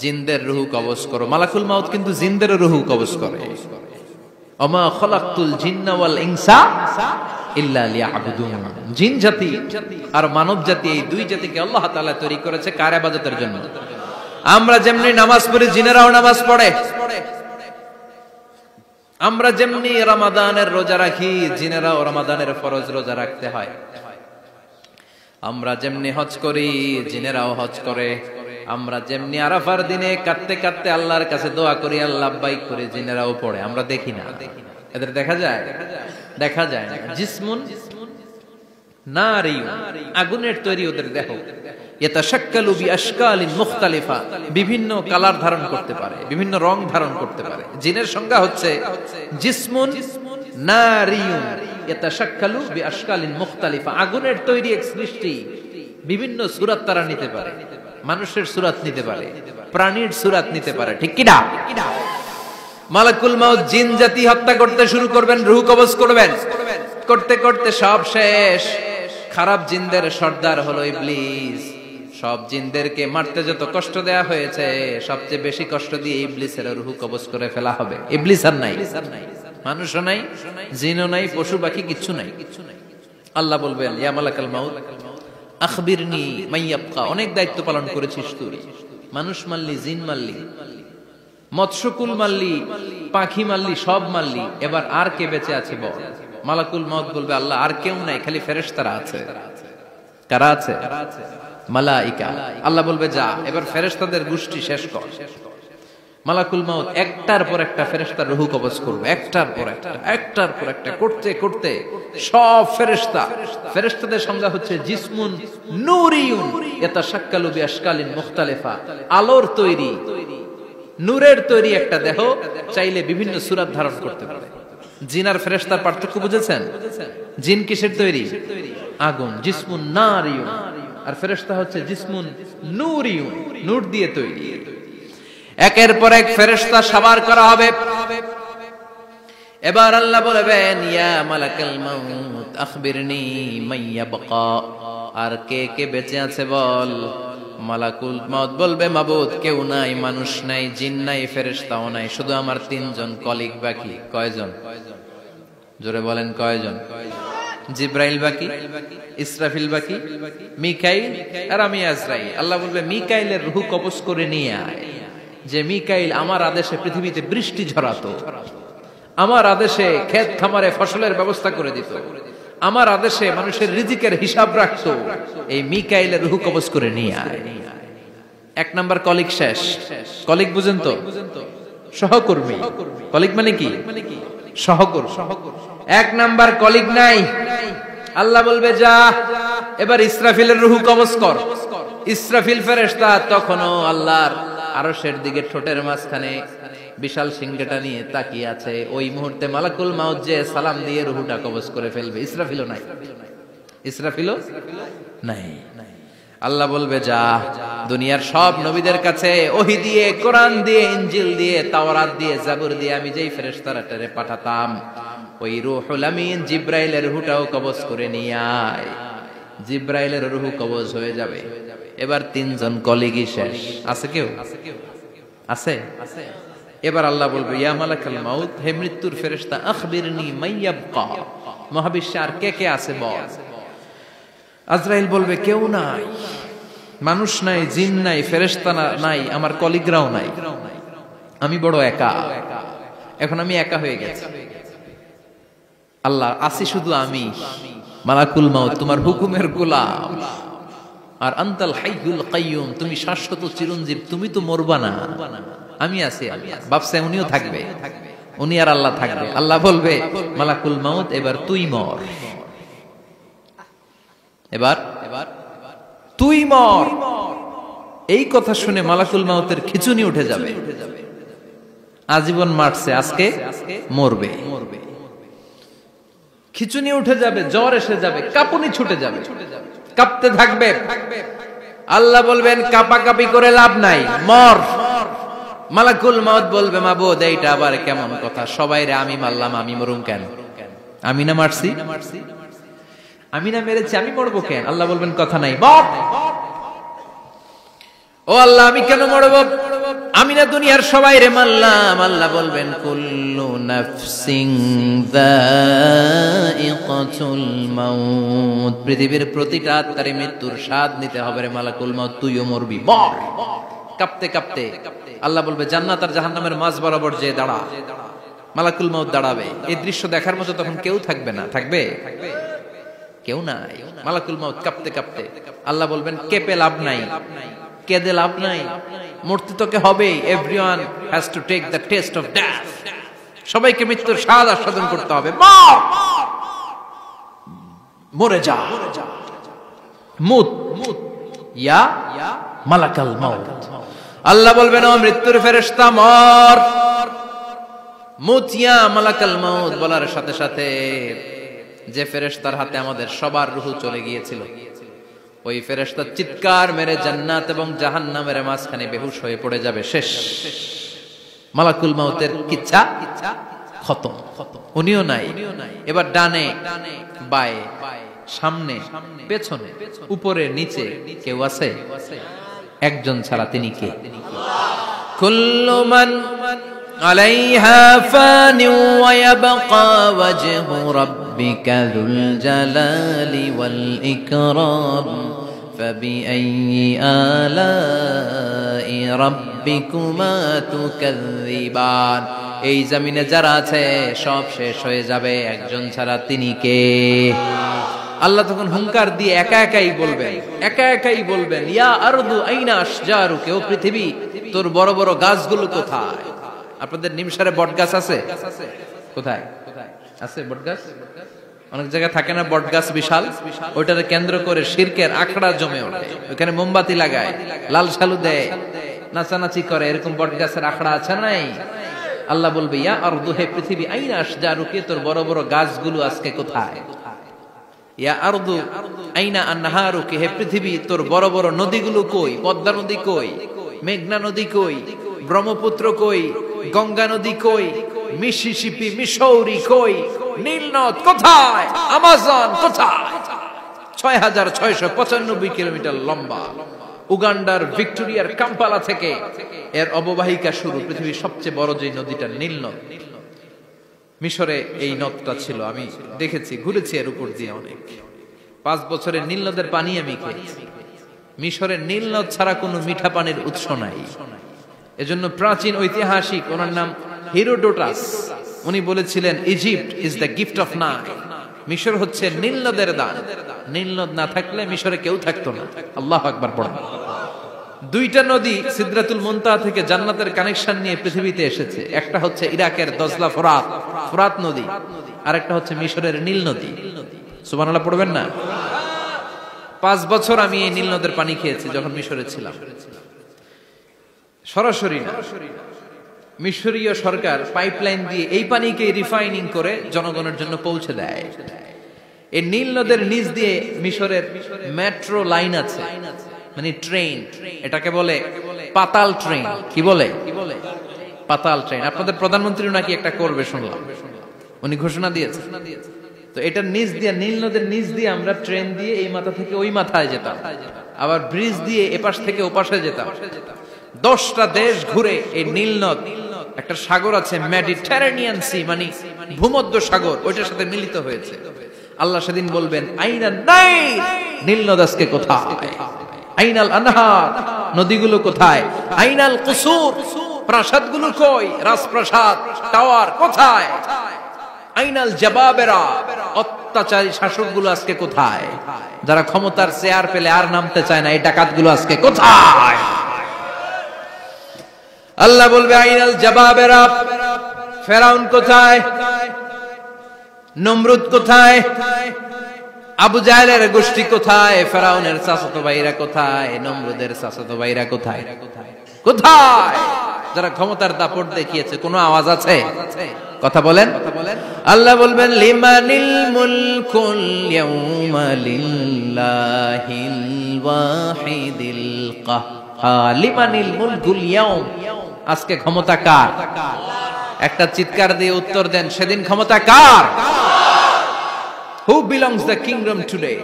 জিনদের রূহ কবজ করো। মালাকুল মাউত কিন্তু জিনদের রূহ কবজ করে। ওমা খলাকতুল জিন্না ওয়াল ইনসা ইল্লা লিয়াবুদুন। জিন জাতি আর মানব জাতি, এই দুই জাতিকে আল্লাহ তাআলা তৈরি করেছে কার ইবাদতের জন্য। আমরা যেমনি নামাজ পড়ি, জিনেরাও নামাজ পড়ে। আমরা যেমনি রমাদানের রোজা রাখি, জিনেরাও রমাদানের ফরজ রোজা রাখতে হয়। আমরা যেমনি হজ করি, জিনেরাও হজ করে। আমরা যেমনি আরাফার দিনে কাঁদতে কাঁদতে আল্লাহর কাছে দোয়া করি, আল্লাহ লাব্বাইক করে, জিনেরাও পড়ে। আমরা দেখি না, এদের দেখা যায়? দেখা যায় না। জিসমুন নারিয়ুন, আগুনের তৈরি ওদের দেহ। ইয়াতাশাক্কালু বিআশকালিন মুখতালিফা, বিভিন্ন কালার ধারণ করতে পারে, বিভিন্ন রং ধারণ করতে পারে। জিনের সংজ্ঞা হচ্ছে জিসমুন নারিয়ুন ইয়াতাশাক্কালু বিআশকালিন মুখতালিফা, আগুনের তৈরি এক সৃষ্টি। বিভিন্ন সূরত তারা নিতে পারে, মানুষের সূরত নিতে পারে, প্রাণীর সূরত নিতে পারে, ঠিক কি না? মালাকুল মাউত জিন জাতি হত্যা করতে শুরু করবেন, রূহ কবজ করবেন। করতে করতে সব শেষ। খারাপ জিনদের সর্দার হলো ইবলিস। সব জিনদেরকে মারতে যত কষ্ট দেয়া হয়েছে, সবচেয়ে বেশি কষ্ট দিয়ে ইবলিসের রূহ কবজ করে ফেলা হবে। ইবলিস আর নাই, মানুষও নাই, জিনও নাই, পশু পাখি কিচ্ছু নাই। আল্লাহ বলবেন ইয়া মালাকাল মাউত আখবিরনি মাইয়াবকা, অনেক দায়িত্ব পালন করেছিস তুই। মানুষ মারলি, জিন মারলি, মৎস্যকুল মারলি, পাখি মারলি, সব মারলি, এবার আর কে বেঁচে আছে বল। মালাকুল মাউত বলবে আল্লাহ আর কেউ নাই, খালি ফেরেশতারা আছে। কারা আছে? মালাইকা। আল্লাহ বলবে যা এবার ফেরেশতাদের গোষ্ঠী শেষ কর। মালাকুল মাউত একটার পর একটা ফেরেশতার রূহ কবজ করবে, একটার পর একটা, একটার পর একটা করতে করতে সব ফেরেশতা। ফেরেশতাদের সংজ্ঞা হচ্ছে জিসমুন নূরিয়ুন ইয়াতাশাক্কালু বিআশকালিন মুখতালিফা, আলোর তৈরি, নূরের তৈরি একটা দেহ, চাইলে বিভিন্ন সূরত ধারণ করতে পারে। জিন আর ফেরেশতার পার্থক্য বুঝেছেন? জিন কিসের তৈরি? আগুন, জিসমুন নারিয়ুন। আর ফেরেশতা হচ্ছে জিসমুন নূরিয়ুন, নূর দিয়ে তৈরি। একের পর এক ফেরেশতা সবার করা হবে। এবার আল্লাহ বলবেন ইয়া মালাকাল মাউত আখবিরনি মাইয়াবকা, আর কে কে বেঁচে আছে বল। মালাকুল মাউত বলবে মাবুদ কেউ নাই, মানুষ নাই, জিন নাই, ফেরেশতাও নাই, শুধু আমার 3 জন কলিগ বাকি। কয়জন? জোরে বলেন কয়জন? জিব্রাইল বাকি, ইসরাফিল বাকি, মিকাইল আর আমি আজরাইল। আল্লাহ বলবে মিকাইলের রূহ কবজ করে নিয়ে আয়। যে মিকাইল আমার আদেশে পৃথিবীতে বৃষ্টি ঝরাতো, আমার আদেশে ক্ষেত খামারে ফসলের ব্যবস্থা করে দিত, আমার আদেশে মানুষের রিজিকের হিসাব রাখতো, এই মিকাইলের রূহ কবজ করে নিয়ে আয়। 1 নাম্বার কলিগ শেষ। কলিগ বুঝেন তো? সহকর্মী। কলিগ মানে কি? সহকর্মী। 1 নাম্বার কলিগ নাই। আল্লাহ বলবে যা এবার ইসরাফিলের রূহ কবজ কর। ইসরাফিল ফেরেশতা তখনও আল্লাহর আরশের দিকে ঠোঁটের মাঝখানে বিশাল সিংহটা নিয়ে তাকিয়ে আছে। ওই মুহূর্তে মালাকুল মাউত যে সালাম দিয়ে রূহটা কবজ করে ফেলবে। ইসরাফিলও নাই, ইসরাফিলও নাই। আল্লাহ বলবে যা দুনিয়ার সব নবীদের কাছে ওহী দিয়ে, কোরআন দিয়ে, ইনজিল দিয়ে, তাওরাত দিয়ে, জাবুর দিয়ে আমি যেই ফেরেশতারে পাঠাতাম, ওই রূহুল আমিন জিব্রাইলের রূহটাও কবজ করে নিয়ে আয়। জিব্রাইলের রূহ কবজ হয়ে যাবে। এবার 3 জন কলিগই শেষ। আছে কেউ? আছে? এবার আল্লাহ বলবে ইয়া মালাকাল মাউত, হে মৃত্যুর ফেরেশতা আখবিরনি মাইয়াবকা, মহাবিশ্বে আর কে কে আছে বল। আজরাইল বলবে কেউ নাই, মানুষ নাই, জিন নাই, ফেরেশতা নাই, আমার কলিগরাও নাই, আমি বড় একা। এখন আমি একা হয়ে গেছি। আল্লাহ আসি শুধু আমি। মালাকুল মাউত তোমার হুকুমের গোলাম, আর আনতাল হাইয়ুল কাইয়ুম তুমি শাশ্বত চিরঞ্জীব, তুমি তো মরবা না, আমি আছি। ভাবছে উনিও থাকবে, উনি আর আল্লাহ থাকবে। আল্লাহ বলবে মালাকুল মাউত এবার তুই মর, এবার তুই মর। এই কথা শুনে মালাকুল মাউতের খিচুনি উঠে যাবে। আজীবন মারছে, আজকে মরবে। খিচুনি উঠে যাবে, জ্বর এসে যাবে, কাঁপুনি ছুটে যাবে, কাঁপতে থাকবে। আল্লাহ বলবেন কাঁপাকাঁপি করে লাভ নাই, মর। মালাকুল মাউত বলবে মাবুদ এইটা আবার কেমন কথা, সবাই রে আমি মারলাম, আমি মরুম কেন? আমি না মারছি, আমি না মেরেছি, আমি মরবো কেন? আল্লাহ বলবেন কথা নাই, মর। ও আল্লাহ আমি কেন মরব? আমি না দুনিয়ার সবাই রে মারলাম। আল্লাহ বলবেন কুল্লু নাফসিন যায়িকাতুল মাউত, পৃথিবীর প্রতিটা আত্মারে মৃত্যুর স্বাদ নিতে হবে রে মালাকুল মাউত, তুইও মরবি, মর। কাঁপতে কাঁপতে আল্লাহ বলবে জান্নাত আর জাহান্নামের মাঝ বরাবর যে দাঁড়া। মালাকুল মাউত দাঁড়াবে, এই দৃশ্য দেখার মতো তখন কেউ থাকবে না, থাকবে কেউ নাই। মালাকুল মাউত কাঁপতে কাঁপতে আল্লাহ বলবেন কেঁপে লাভ নাই, কেঁদে লাভ নাই, মরতে তোকে হবেই। Everyone has to take the test of death, সবাইকে মৃত্যুর স্বাদ আস্বাদন করতে হবে। মর, মরে যা, মুত ইয়া মালাকাল মাউত। আল্লাহ বলবেন ও মৃত্যুর ফেরেশতা মর, মুত ইয়া মালাকাল মাউত। বলার সাথে সাথে যে ফেরেশতার হাতে আমাদের সবার রূহ চলে গিয়েছিল, ওই ফেরেশতা চিৎকার মেরে জান্নাত এবং জাহান্নামের মাঝখানে বেহুশ হয়ে পড়ে যাবে, শেষ। মালাকুল মাউতের কিচ্ছা খতম, উনিও নাই। এবার ডানে বায়ে সামনে পেছনে উপরে নিচে কেউ আছে? একজন ছাড়া, তিনি কে? কুল্লু মান আলাইহা ফানি ওয়া ইয়াবকা ওয়াজহু রাব্বিকা যুল জালালি ওয়াল ইকরাম ফাবিআইয়ি আলাই রাব্বিকুমা তুকাযযিবান। এই জমিনে যারা আছে সব শেষ হয়ে যাবে, একজন ছাড়া, তিনি কে? আল্লাহ তখন হুঙ্কার দিয়ে একা একাই বলবেন, একা একাই বলবেন ইয়া আরদু আইনা আশজারুকা, ও পৃথিবী তোর বড় বড় গাছগুলো কোথায়? আপনাদের নিমসারে বট গাছ আছে? কোথায় আছে বট গাছ? অনেক জায়গায় থাকে না বট গাছ বিশাল, ওইটাকে কেন্দ্র করে শিরকের আখড়া জমে ওঠে, ওখানে মোমবাতি লাগায়, লাল সালু দেয়, নাচানাচি করে, এরকম বট গাছের আখড়া আছে নাই? আল্লাহ বলবে ইয়া আরদু, হে পৃথিবী, আইনা আশজারুকা, তোর বড় বড় গাছগুলো আজকে কোথায়? ইয়া আরদু আইনা আনহারুকা, হে পৃথিবী তোর বড় বড় নদীগুলো কই? পদ্মা নদী কই? মেঘনা নদী কই? ব্রহ্মপুত্র কই? গঙ্গা নদী কই? মিসিসিপি, মিসৌরি কই? নীল নদ কোথায়? আমাজন কোথায়? ৬৬৯৫ কিলোমিটার লম্বা, উগান্ডার ভিক্টোরিয়ার কাম্পালা থেকে এর অববাহিকা শুরু। পৃথিবীর সবচেয়ে বড় যে নদীটা নীল নদ, মিশরে এই নদটা ছিল, আমি দেখেছি, ঘুরেছি এর উপর দিয়ে অনেক। 5 বছরের নীল নদের পানি আমি খেয়েছি। মিশরের নীল নদ ছাড়া কোনো মিঠা পানির উৎস নাই। এজন্য প্রাচীন ঐতিহাসিক, ওনার নাম হিরোডোটাস, উনি বলেছিলেন Egypt is the gift of Nile, মিশর হচ্ছে নীল নদের দান। নীল নদ না থাকলে মিশরে কেউ থাকতো না। আল্লাহু আকবার পড়েন। 2টা নদী সিদরাতুল মুনতাহা থেকে জান্নাতের কানেকশন নিয়ে পৃথিবীতে এসেছে। একটা হচ্ছে ইরাকের দজলা ফোরাত নদী, আর একটা হচ্ছে মিশরের নীল নদী। সুবহানাল্লাহ পড়বেন না? 5 বছর আমি এই নীল নদের পানি খেয়েছি যখন মিশরে ছিলাম। সরাসরি না, মিশরীয় সরকার পাইপলাইন দিয়ে এই পানিকে রিফাইনিং করে জনগণের জন্য পৌঁছে দেয়। এই নীল নদের নিচ দিয়ে মিশরের মেট্রো লাইন আছে, মানে ট্রেন, এটাকে বলে পাতাল ট্রেন। কি বলে? পাতাল ট্রেন। আপনাদের প্রধানমন্ত্রী নাকি একটা করবে শুনলাম, উনি ঘোষণা দিয়েছে। তো এটার নিচ দিয়ে, নীল নদের নিচ দিয়ে আমরা ট্রেন দিয়ে এই মাথা থেকে ওই মাথায় যেতাম, আবার ব্রিজ দিয়ে এপাশ থেকে ওপাশে যেতাম। 10টা দেশ ঘুরে এই নীল নদ, একটা সাগর আছে মেডিটেরেনিয়ান সি, মানে ভূমধ্য সাগর, ওইটার সাথে মিলিত হয়েছে। আল্লাহ সেদিন বলবেন আইনা নাইল, নীল নদ আজকে কোথায়? আইনাল আনহার, নদীগুলো কোথায়? আইনাল কুসুর, প্রাসাদগুলো কই? রাজপ্রাসাদ, টাওয়ার কোথায়? আইনাল জাবাবেরা, অত্যাচারী শাসকগুলো আজকে কোথায়? যারা ক্ষমতার চেয়ার পেলে আর নামতে চায় না, এই ডাকাতগুলো আজকে কোথায়? আল্লাহ বলবে আইনাল জাবাবেরা, ফেরাউন কোথায়? নমরুদ কোথায়? আবু জাহেলের গোষ্ঠী কোথায়? ফেরাউনের চাচাতো ভাইরা কোথায়? নমরুদের চাচাতো ভাইরা কোথায়? কোথায়? যারা ক্ষমতার দাপট দেখিয়েছে, কোনো আওয়াজ আছে? কথা বলেন। আল্লাহ বলবেন লিমানিল মুলকুল ইয়াউমা লিল্লাহিল ওয়াহিদিল কাহ্হার। লিমানিল মুলকুল ইয়াউম, আজকে ক্ষমতা কার? একটা চিৎকার দিয়ে উত্তর দেন, সেদিন ক্ষমতা কার? Who belongs the kingdom today?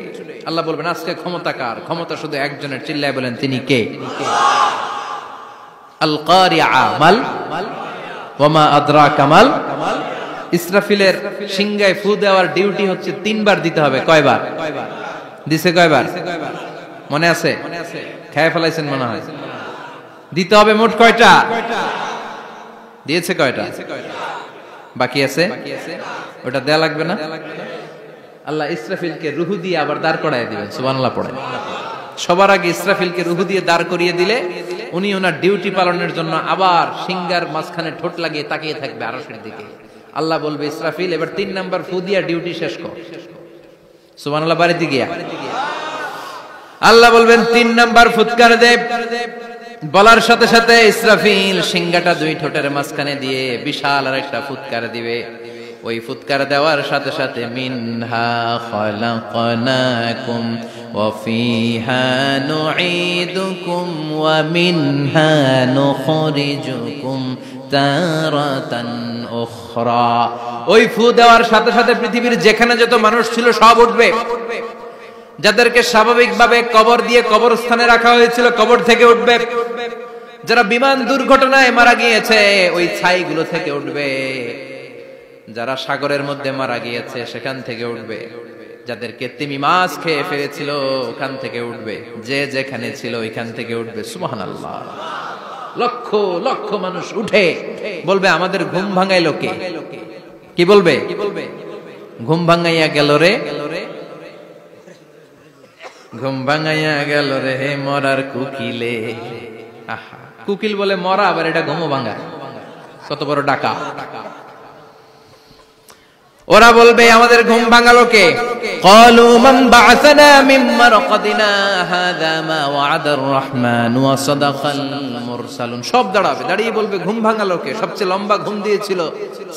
আল্লাহ বলবেন আজকে ক্ষমতা কার? ক্ষমতা শুধু একজনের, চিল্লায় বলেন তিনি কে? আল কারিআ মাল ওয়া মা আদরাকা মাল। ইসরাফিলের সিংহায় ফু দেওয়ার ডিউটি হচ্ছে 3 বার দিতে হবে। কয়বার দিছে? কয়বার মনে আছে? খেয়ে ফেলাইছেন মনে হয়। দিতে হবে মোট কয়টা? দিয়েছে কয়টা? বাকি আছে? ওটা দেয়া লাগবে না? আল্লাহ ইসরাফিলকে রুহু দিয়ে আবার দাঁড় করায় দিবেন। সুবহানাল্লাহ পড়ে। সবার আগে ইসরাফিলকে রুহু দিয়ে দাঁড় করিয়ে দিলে উনি ওনার ডিউটি পালনের জন্য আবার সিংহার মাঝখানে ঠোঁট লাগিয়ে তাকিয়ে থাকবে আরশের দিকে। আল্লাহ বলবে ইসরাফিল এবার 3 নাম্বার ফু দিয়া ডিউটি শেষ কর। সুবহানাল্লাহ বাড়িতে গিয়া আল্লাহ বলবেন 3 নাম্বার ফুৎকার দে। বলার সাথে সাথে ইসরাফিল সিংহাটা 2 ঠোঁটের মাঝখানে দিয়ে বিশাল আরেকটা ফুৎকার দিবে। ওই ফুৎকার দেওয়ার সাথে সাথে মিনহা খলাকনাকুম ওয়া ফিহা নুঈদুকুম ওয়া মিনহা নুখরিজুকুম তারাতান উখরা। ওই ফু দেওয়ার সাথে সাথে পৃথিবীর যেখানে যত মানুষ ছিল সব উঠবে। যাদেরকে স্বাভাবিকভাবে কবর দিয়ে কবরস্থানে রাখা হয়েছিল কবর থেকে উঠবে। যারা বিমান দুর্ঘটনায় মারা গিয়েছে ওই ছাইগুলো থেকে উঠবে। যারা সাগরের মধ্যে মারা গিয়েছে সেখান থেকে উঠবে। যাদেরকে তিমি মাছ খেয়ে ফেলেছিল ওখান থেকে উঠবে। যে যেখানে ছিল ওইখান থেকে উঠবে। সুবহানাল্লাহ। লক্ষ লক্ষ মানুষ উঠে বলবে আমাদের ঘুম ভাঙাইলো কে? কি বলবে? ঘুম ভাঙাইয়া গেল রে, ঘুম ভাঙাইয়া গেল রে মরার কুকিলে। আহা, কুকিল বলে মরা, আবার এটা ঘুমো ভাঙায়। কত বড় ডাকা! ওরা বলবে আমাদের ঘুম ভাঙালো কে? ক্বালু মান বা'আসানা মিন মারকাদিনা হাযা মা ওয়া'দার রহমান ওয়া সাদাকাল মুরসালুন। সব দাঁড়াবে, দাঁড়িয়ে বলবে ঘুম ভাঙালো কে? সবচেয়ে লম্বা ঘুম দিয়েছিল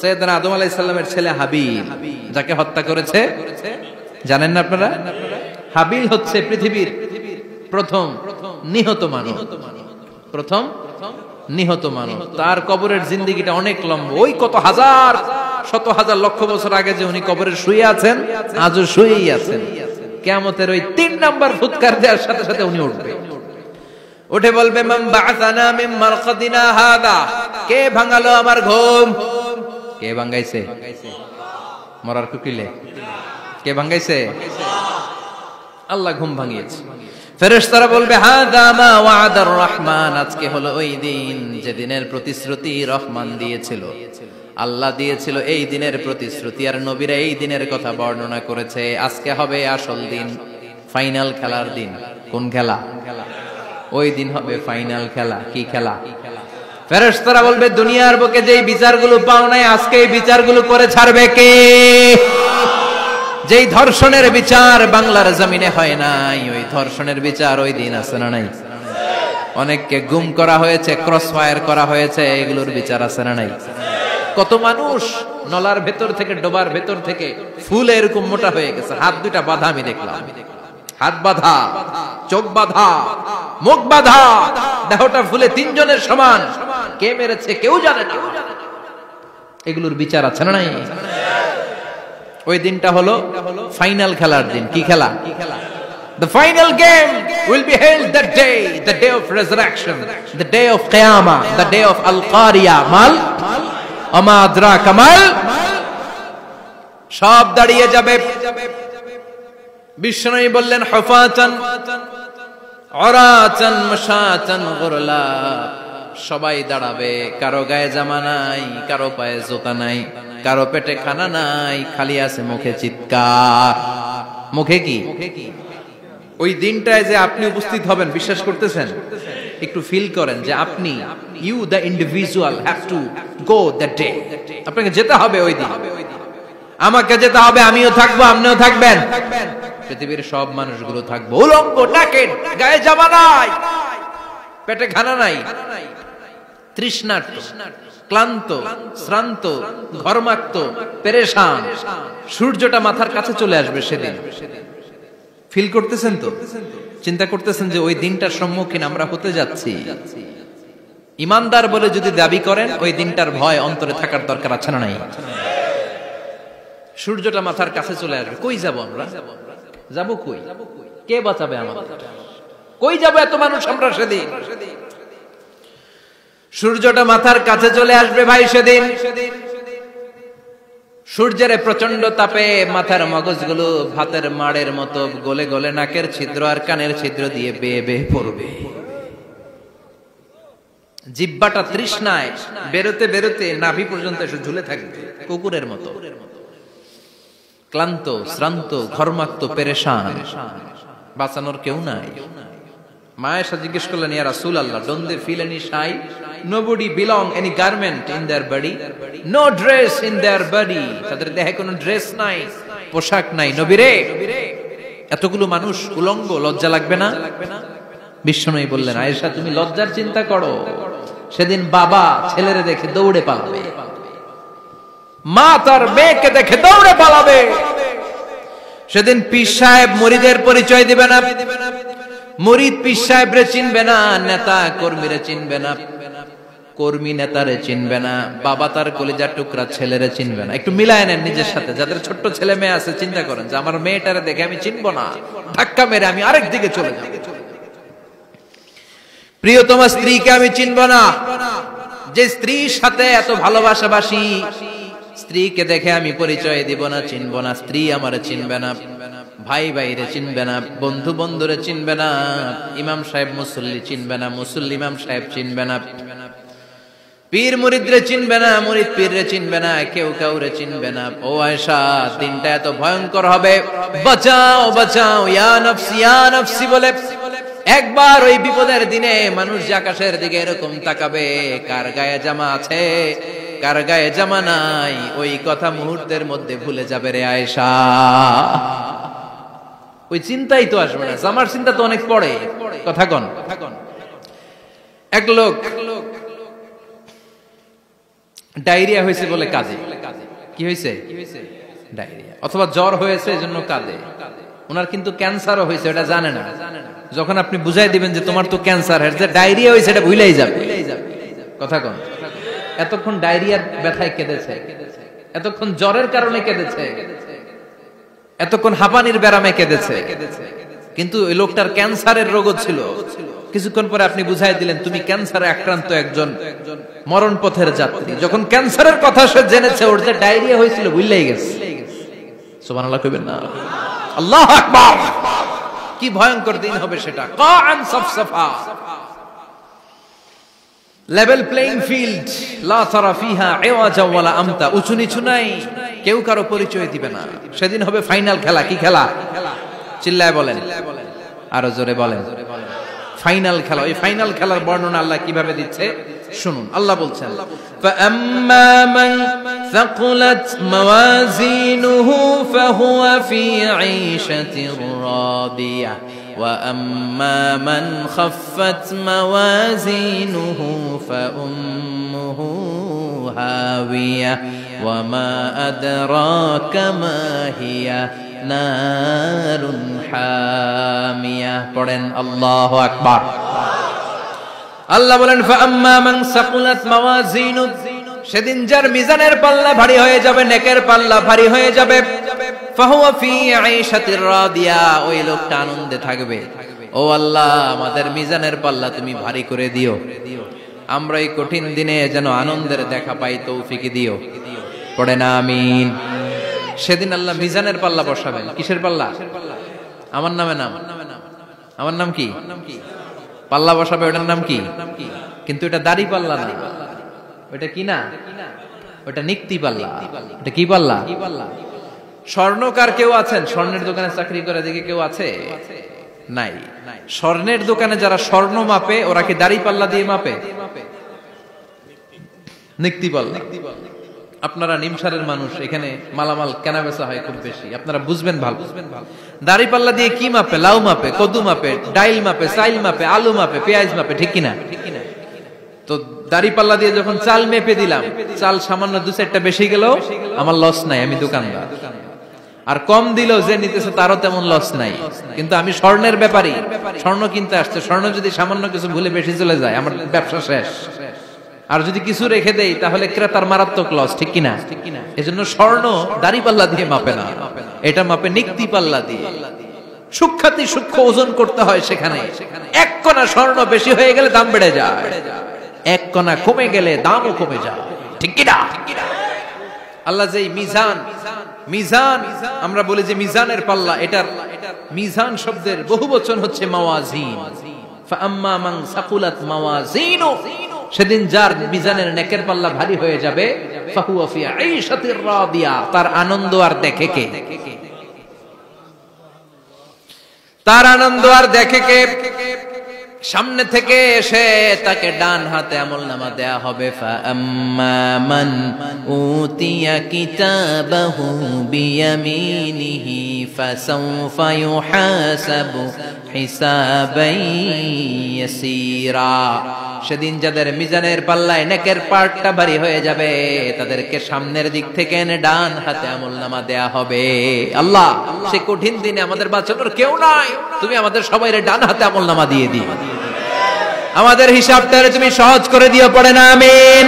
সাইয়েদনা আদম আলাইহিস সালামের ছেলে হাবিল, যাকে হত্যা করেছে। জানেন না আপনারা? হাবিল হচ্ছে পৃথিবীর প্রথম নিহত মানব। প্রথম নিহত মানব। তার কবরের জিন্দেগিটা অনেক লম্বা। ওই কত হাজার শত হাজার লক্ষ বছর আগে যে উনি কবরে শুয়ে আছেন, আজও শুয়েই আছেন। কিয়ামতের ওই 3 নাম্বার ফুৎকার দেওয়ার সাথে সাথে উনি উঠবে। উঠে বলবে মান বা'আসানা মিন মারকাদিনা হাযা। কে ভাঙালো আমার ঘুম? কে ভাঙাইছে? মরার কুকিলে কে ভাঙাইছে? আল্লাহ ঘুম ভাঙিয়েছে। ফেরেশতারা বলবে হাযা মা ওয়া'দার রহমান। আজকে হলো ওই দিন যে দিনের প্রতিশ্রুতি রহমান দিয়েছিল, আল্লাহ দিয়েছিল। এই দিনের প্রতিশ্রুতি আর নবীরা এই দিনের কথা বর্ণনা করেছে। আজকে হবে আসল দিন, ফাইনাল খেলার দিন। কোন খেলা? ওই দিন হবে ফাইনাল খেলা। কি খেলা? ফেরেশতারা বলবে দুনিয়ার বুকে যেই বিচারগুলো পাও নাই আজকে এই বিচারগুলো করে ছাড়বে কে? যেই ধর্ষণের বিচার বাংলার জমিনে হয় নাই, ওই ধর্ষণের বিচার ওই দিন আছে না নাই? অনেককে গুম করা হয়েছে, ক্রস ফায়ার করা হয়েছে, এগুলোর বিচার আছে না নাই? কত মানুষ নলার ভেতর থেকে, ডোবার ভেতর থেকে ফুলে এরকম মোটা হয়ে গেছে। হাত দুটা বাঁধা, আমি দেখলাম। হাত বাঁধা, চোখ বাঁধা, মুখ বাঁধা, দেহটা ফুলে 3 জনের সমান। কে মেরেছে কেউ জানে না। এগুলোর বিচার আছে না নাই? ওই দিনটা হলো ফাইনাল খেলার দিন। কি খেলা? The final game will be held that day, the day of resurrection, the day of Qiyamah, the day of Al-Qari'ah. Mal আমা আদরাকা মাল। সব দাঁড়িয়ে যাবে। বিশ্বনবী বললেন হুফাতান উরাতান মাশাতান গুরলা। সবাই দাঁড়াবে, কারো গায়ে জামা নাই, কারো পায়ে জুতা নাই। কারো পেটে খানা নাই, খালি আছে মুখে চিৎকার। মুখে কি? ওই দিনটায় যে আপনি উপস্থিত হবেন, বিশ্বাস করতেছেন? একটু ফিল করেন যে আপনি, you the individual have to go that day. আপনাকে যেতে হবে ওই দিন, আমাকে যেতে হবে, আমিও থাকবো, আপনিও থাকবেন, পৃথিবীর সব মানুষগুলো থাকবো। উলঙ্গ, নাকেট, গায়ে জামা নাই, পেটে খানা নাই, তৃষ্ণার্ত, ক্লান্ত, শ্রান্ত, ঘর্মাক্ত, পেরেশান। সূর্যটা মাথার কাছে চলে আসবে সেদিন। ফিল করতেছেন তো? চিন্তা করতেছেন যে ওই দিনটার সম্মুখীন আমরা হতে যাচ্ছি। ইমানদার বলে যদি দাবি করেন, ওই দিনটার ভয় অন্তরে থাকার দরকার আছে না নাই? সূর্যটা মাথার কাছে চলে আসবে, কই যাব আমরা? যাব কই? কে বাঁচাবে আমাদের? কই যাব এত মানুষ আমরা সেদিন? সূর্যটা মাথার কাছে চলে আসবে ভাই সেদিন। সূর্যের প্রচন্ড তাপে মাথার মগজগুলো ভাতের মাড়ের মতো গলে গলে নাকের ছিদ্র আর কানের ছিদ্র দিয়ে বেয়ে বেয়ে পড়বে। জিহ্বাটা তৃষ্ণায় বেরোতে বেরোতে নাভি পর্যন্ত এসে ঝুলে থাকবে কুকুরের মতো। ক্লান্ত, শ্রান্ত, ঘর্মাক্ত, পেরেশান, বাঁচানোর কেউ নাই। মায়েশা জিজ্ঞেস করলেন, ইয়া রাসূলুল্লাহ, don't they feel any shy? Nobody belong any garment in their body, no dress in their body. তাদের দেহে কোনো ড্রেস নাই, পোশাক নাই। নবী রে, এতগুলো মানুষ উলঙ্গ, লজ্জা লাগবে না? বিশ্বনবী বললেন, আয়েশা তুমি লজ্জার চিন্তা করো, সেদিন বাবা ছেলেরে দেখে দৌড়ে পালাবে, মা তার মেয়েকে দেখে দৌড়ে পালাবে। সেদিন পীর সাহেব মুরিদের পরিচয় দিবে না, মুরিদ পীর সাহেবরে চিনবে না, নেতা কর্মীরে চিনবে না, কর্মী নেতারে চিনবে না, বাবা তার কলিজার টুকরা ছেলেরে চিনবে না। একটু মিলায় নেন নিজের সাথে। যাদের ছোট্ট ছেলে মেয়ে আছে, চিন্তা করেন যে আমার মেয়েটারে দেখে আমি চিনবো না, ধাক্কা মেরে আমি আরেক দিকে চলে যাব। প্রিয়তমা স্ত্রীকে আমি চিনবো না, যে স্ত্রীর সাথে এত ভালোবাসাবাসি, স্ত্রীকে দেখে আমি পরিচয় দিব না, চিনবো না। স্ত্রী আমারে চিনবে না, ভাই ভাইরে চিনবে না, বন্ধু বন্ধুরে চিনবে না, ইমাম সাহেব মুসল্লি চিনবে না, মুসল্লি ইমাম সাহেব চিনবে না, পীর মুরিদরে চিনবে না, মুরিদ পীররে চিনবে না, কেউ কাউরে চিনবে না। ও আয়েশা, দিনটা এত ভয়ঙ্কর হবে, বাঁচাও বাঁচাও, ইয়া নফসি ইয়া নফসি বলে একবার ওই বিপদের দিনে মানুষ যে আকাশের দিকে এরকম তাকাবে, কার গায়ে জামা আছে কার গায়ে জামা নাই, ওই কথা মুহূর্তের মধ্যে ভুলে যাবে রে আয়েশা। ওই চিন্তাই তো আসবে না, জামার চিন্তা তো অনেক পরে। কথা কন। এক লোক ডায়রিয়া হয়েছে বলে কাঁদে। কি হয়েছে? ডায়রিয়া, অথবা জ্বর হয়েছে এজন্য কাঁদে। ওনার কিন্তু ক্যান্সারও হয়েছে, এটা জানে না। যখন আপনি বুঝাই দিবেন যে তোমার তো ক্যান্সার, যে ডায়রিয়া হয়েছে এটা ভুলেই যাবে। কথা কন। এতক্ষণ ডায়রিয়ার ব্যথায় কেঁদেছে, এতক্ষণ জ্বরের কারণে কেঁদেছে, এতক্ষণ হাঁপানির ব্যারামে কেঁদেছে, কিন্তু ওই লোকটার ক্যান্সারের রোগও ছিল। কিছুক্ষণ পরে আপনি বুঝাই দিলেন তুমি ক্যান্সারে আক্রান্ত একজন মরণ পথের যাত্রী। যখন ক্যান্সারের কথা সে জেনেছে, ওর যে ডায়রিয়া হয়েছিল ভুলেই গেছে। সুবহানাল্লাহ কইবেন না? আল্লাহু আকবার। কি ভয়ঙ্কর দিন হবে সেটা। কাআন সাফসাফা, লেভেল প্লেইং ফিল্ড, লা তারা ফিহা ইওয়াজা ওয়ালা আমতা, উঁচু নিচু নাই, কেউ কারো পরিচয় দিবে না। সেদিন হবে ফাইনাল খেলা। কি খেলা? চিল্লায় বলেন, আরো জোরে বলেন। ফাইনাল খেলা। ওই ফাইনাল খেলার বর্ণনা আল্লাহ কিভাবে দিচ্ছে শুনুন। আল্লাহ বলছেন, ফাআম্মা মান সাকুলাত মাওয়াজিনুহু ফাহুয়া ফি ঈশাতির রাদিয়াহ ওয়া আম্মা মান খাফফাত মাওয়াজিনুহু ফাউম্মুহু হাওিয়া ওয়া মা আদরাকা মা হিয়া নারুন হামিয়া। পড়েন আল্লাহু আকবার। আল্লাহ বলেন, ফাআম্মা মান সাকুলাত মাওয়াজিনু, সেদিন যার মিজানের পাল্লা ভারী হয়ে যাবে, নেকের পাল্লা ভারী হয়ে যাবে, ফাহুয়া ফি ঈশাতির রাদিয়া, ওই লোকটা আনন্দে থাকবে। ও আল্লাহ, আমাদের মিজানের পাল্লা তুমি ভারী করে দিও, আমরা এই কঠিন দিনে যেন আনন্দের দেখা পাই, তৌফিক দিও। পড়েন আমিন। সেদিন আল্লাহ মিজানের পাল্লা বসাবেন। কিসের পাল্লা? আমার নামে নাম। আমার নাম কি? পাল্লা বসাবে, ওটার নাম কি? কিন্তু এটা দাড়ি পাল্লা না। ওটা কি না? ওটা নিক্তি পাল্লা। এটা কি পাল্লা? স্বর্ণকার কেউ আছেন? স্বর্ণের দোকানে চাকরি করে দেখে কেউ আছে? নাই। স্বর্ণের দোকানে যারা স্বর্ণ মাপে ওরা কি দাড়ি পাল্লা দিয়ে মাপে? নিক্তি পাল্লা। আপনারা নিমসারের মানুষ, এখানে মালামাল কেনা বেচা হয় খুব বেশি, আপনারা বুঝবেন ভালো। দাড়ি পাল্লা দিয়ে কি মাপে? লাউ মাপে, কদু মাপে, ডাইল মাপে, চাইল মাপে, আলু মাপে, পেঁয়াজ মাপে, ঠিক কিনা? তো দাড়ি পাল্লা দিয়ে যখন চাল মেপে দিলাম, চাল সামান্য 2-4টা বেশি গেল, আমার লস নাই, আমি দোকানদার। আর কম দিল যে নিতেছে তারও তেমন লস নাই, কিন্তু আমি স্বর্ণের ব্যাপারী, স্বর্ণ কিনতে আসছে, স্বর্ণ যদি সামান্য কিছু ভুলে বেশি চলে যায় আমার ব্যবসা শেষ। আর যদি কিছু রেখে দেই তাহলে ক্রেতার মারাত্মক লস, ঠিক কিনা? এজন্য স্বর্ণ দাড়ি পাল্লা দিয়ে মাপে না, এটা মাপে নিক্তি পাল্লা দিয়ে। সূক্ষ্মাতি সূক্ষ্ম ওজন করতে হয় সেখানে। 1 কণা স্বর্ণ বেশি হয়ে গেলে দাম বেড়ে যায়, 1 কণা কমে গেলে দামও কমে যায়, ঠিক কিনা? আল্লাহ যে মিজান, মিজান আমরা বলি যে মিজানের পাল্লা, এটার মিজান শব্দের বহুবচন হচ্ছে মাওয়াজিন। ফাআম্মা মান সাকুলাত মাওয়াজিনু, সেদিন যার মিজানের নেকের পাল্লা ভারী হয়ে যাবে, ফাহুয়া ফি আইশাতির রাদিয়া, তার আনন্দ আর দেখে কে? তার আনন্দ আর দেখে কে? সামনে থেকে এসে তাকে ডান হাতে আমলনামা দেয়া হবে। ফাআম্মা মান উতিয়া কিতাবাহু বিয়ামিনিহি ফাসাউফা ইউহাসাবু হিসাবান ইয়াসীরা, সেদিন যাদের মিজানের পাল্লায় নেকের পার্টটা ভারী হয়ে যাবে তাদেরকে সামনের দিক থেকে এনে ডান হাতে আমলনামা দেয়া হবে। আল্লাহ, সে কঠিন দিনে আমাদের বাঁচানোর কেউ নাই, তুমি আমাদের সবাইরে ডান হাতে আমলনামা দিয়ে দিও, আমাদের হিসাবটারে তুমি সহজ করে দিও, পড়ে না আমিন।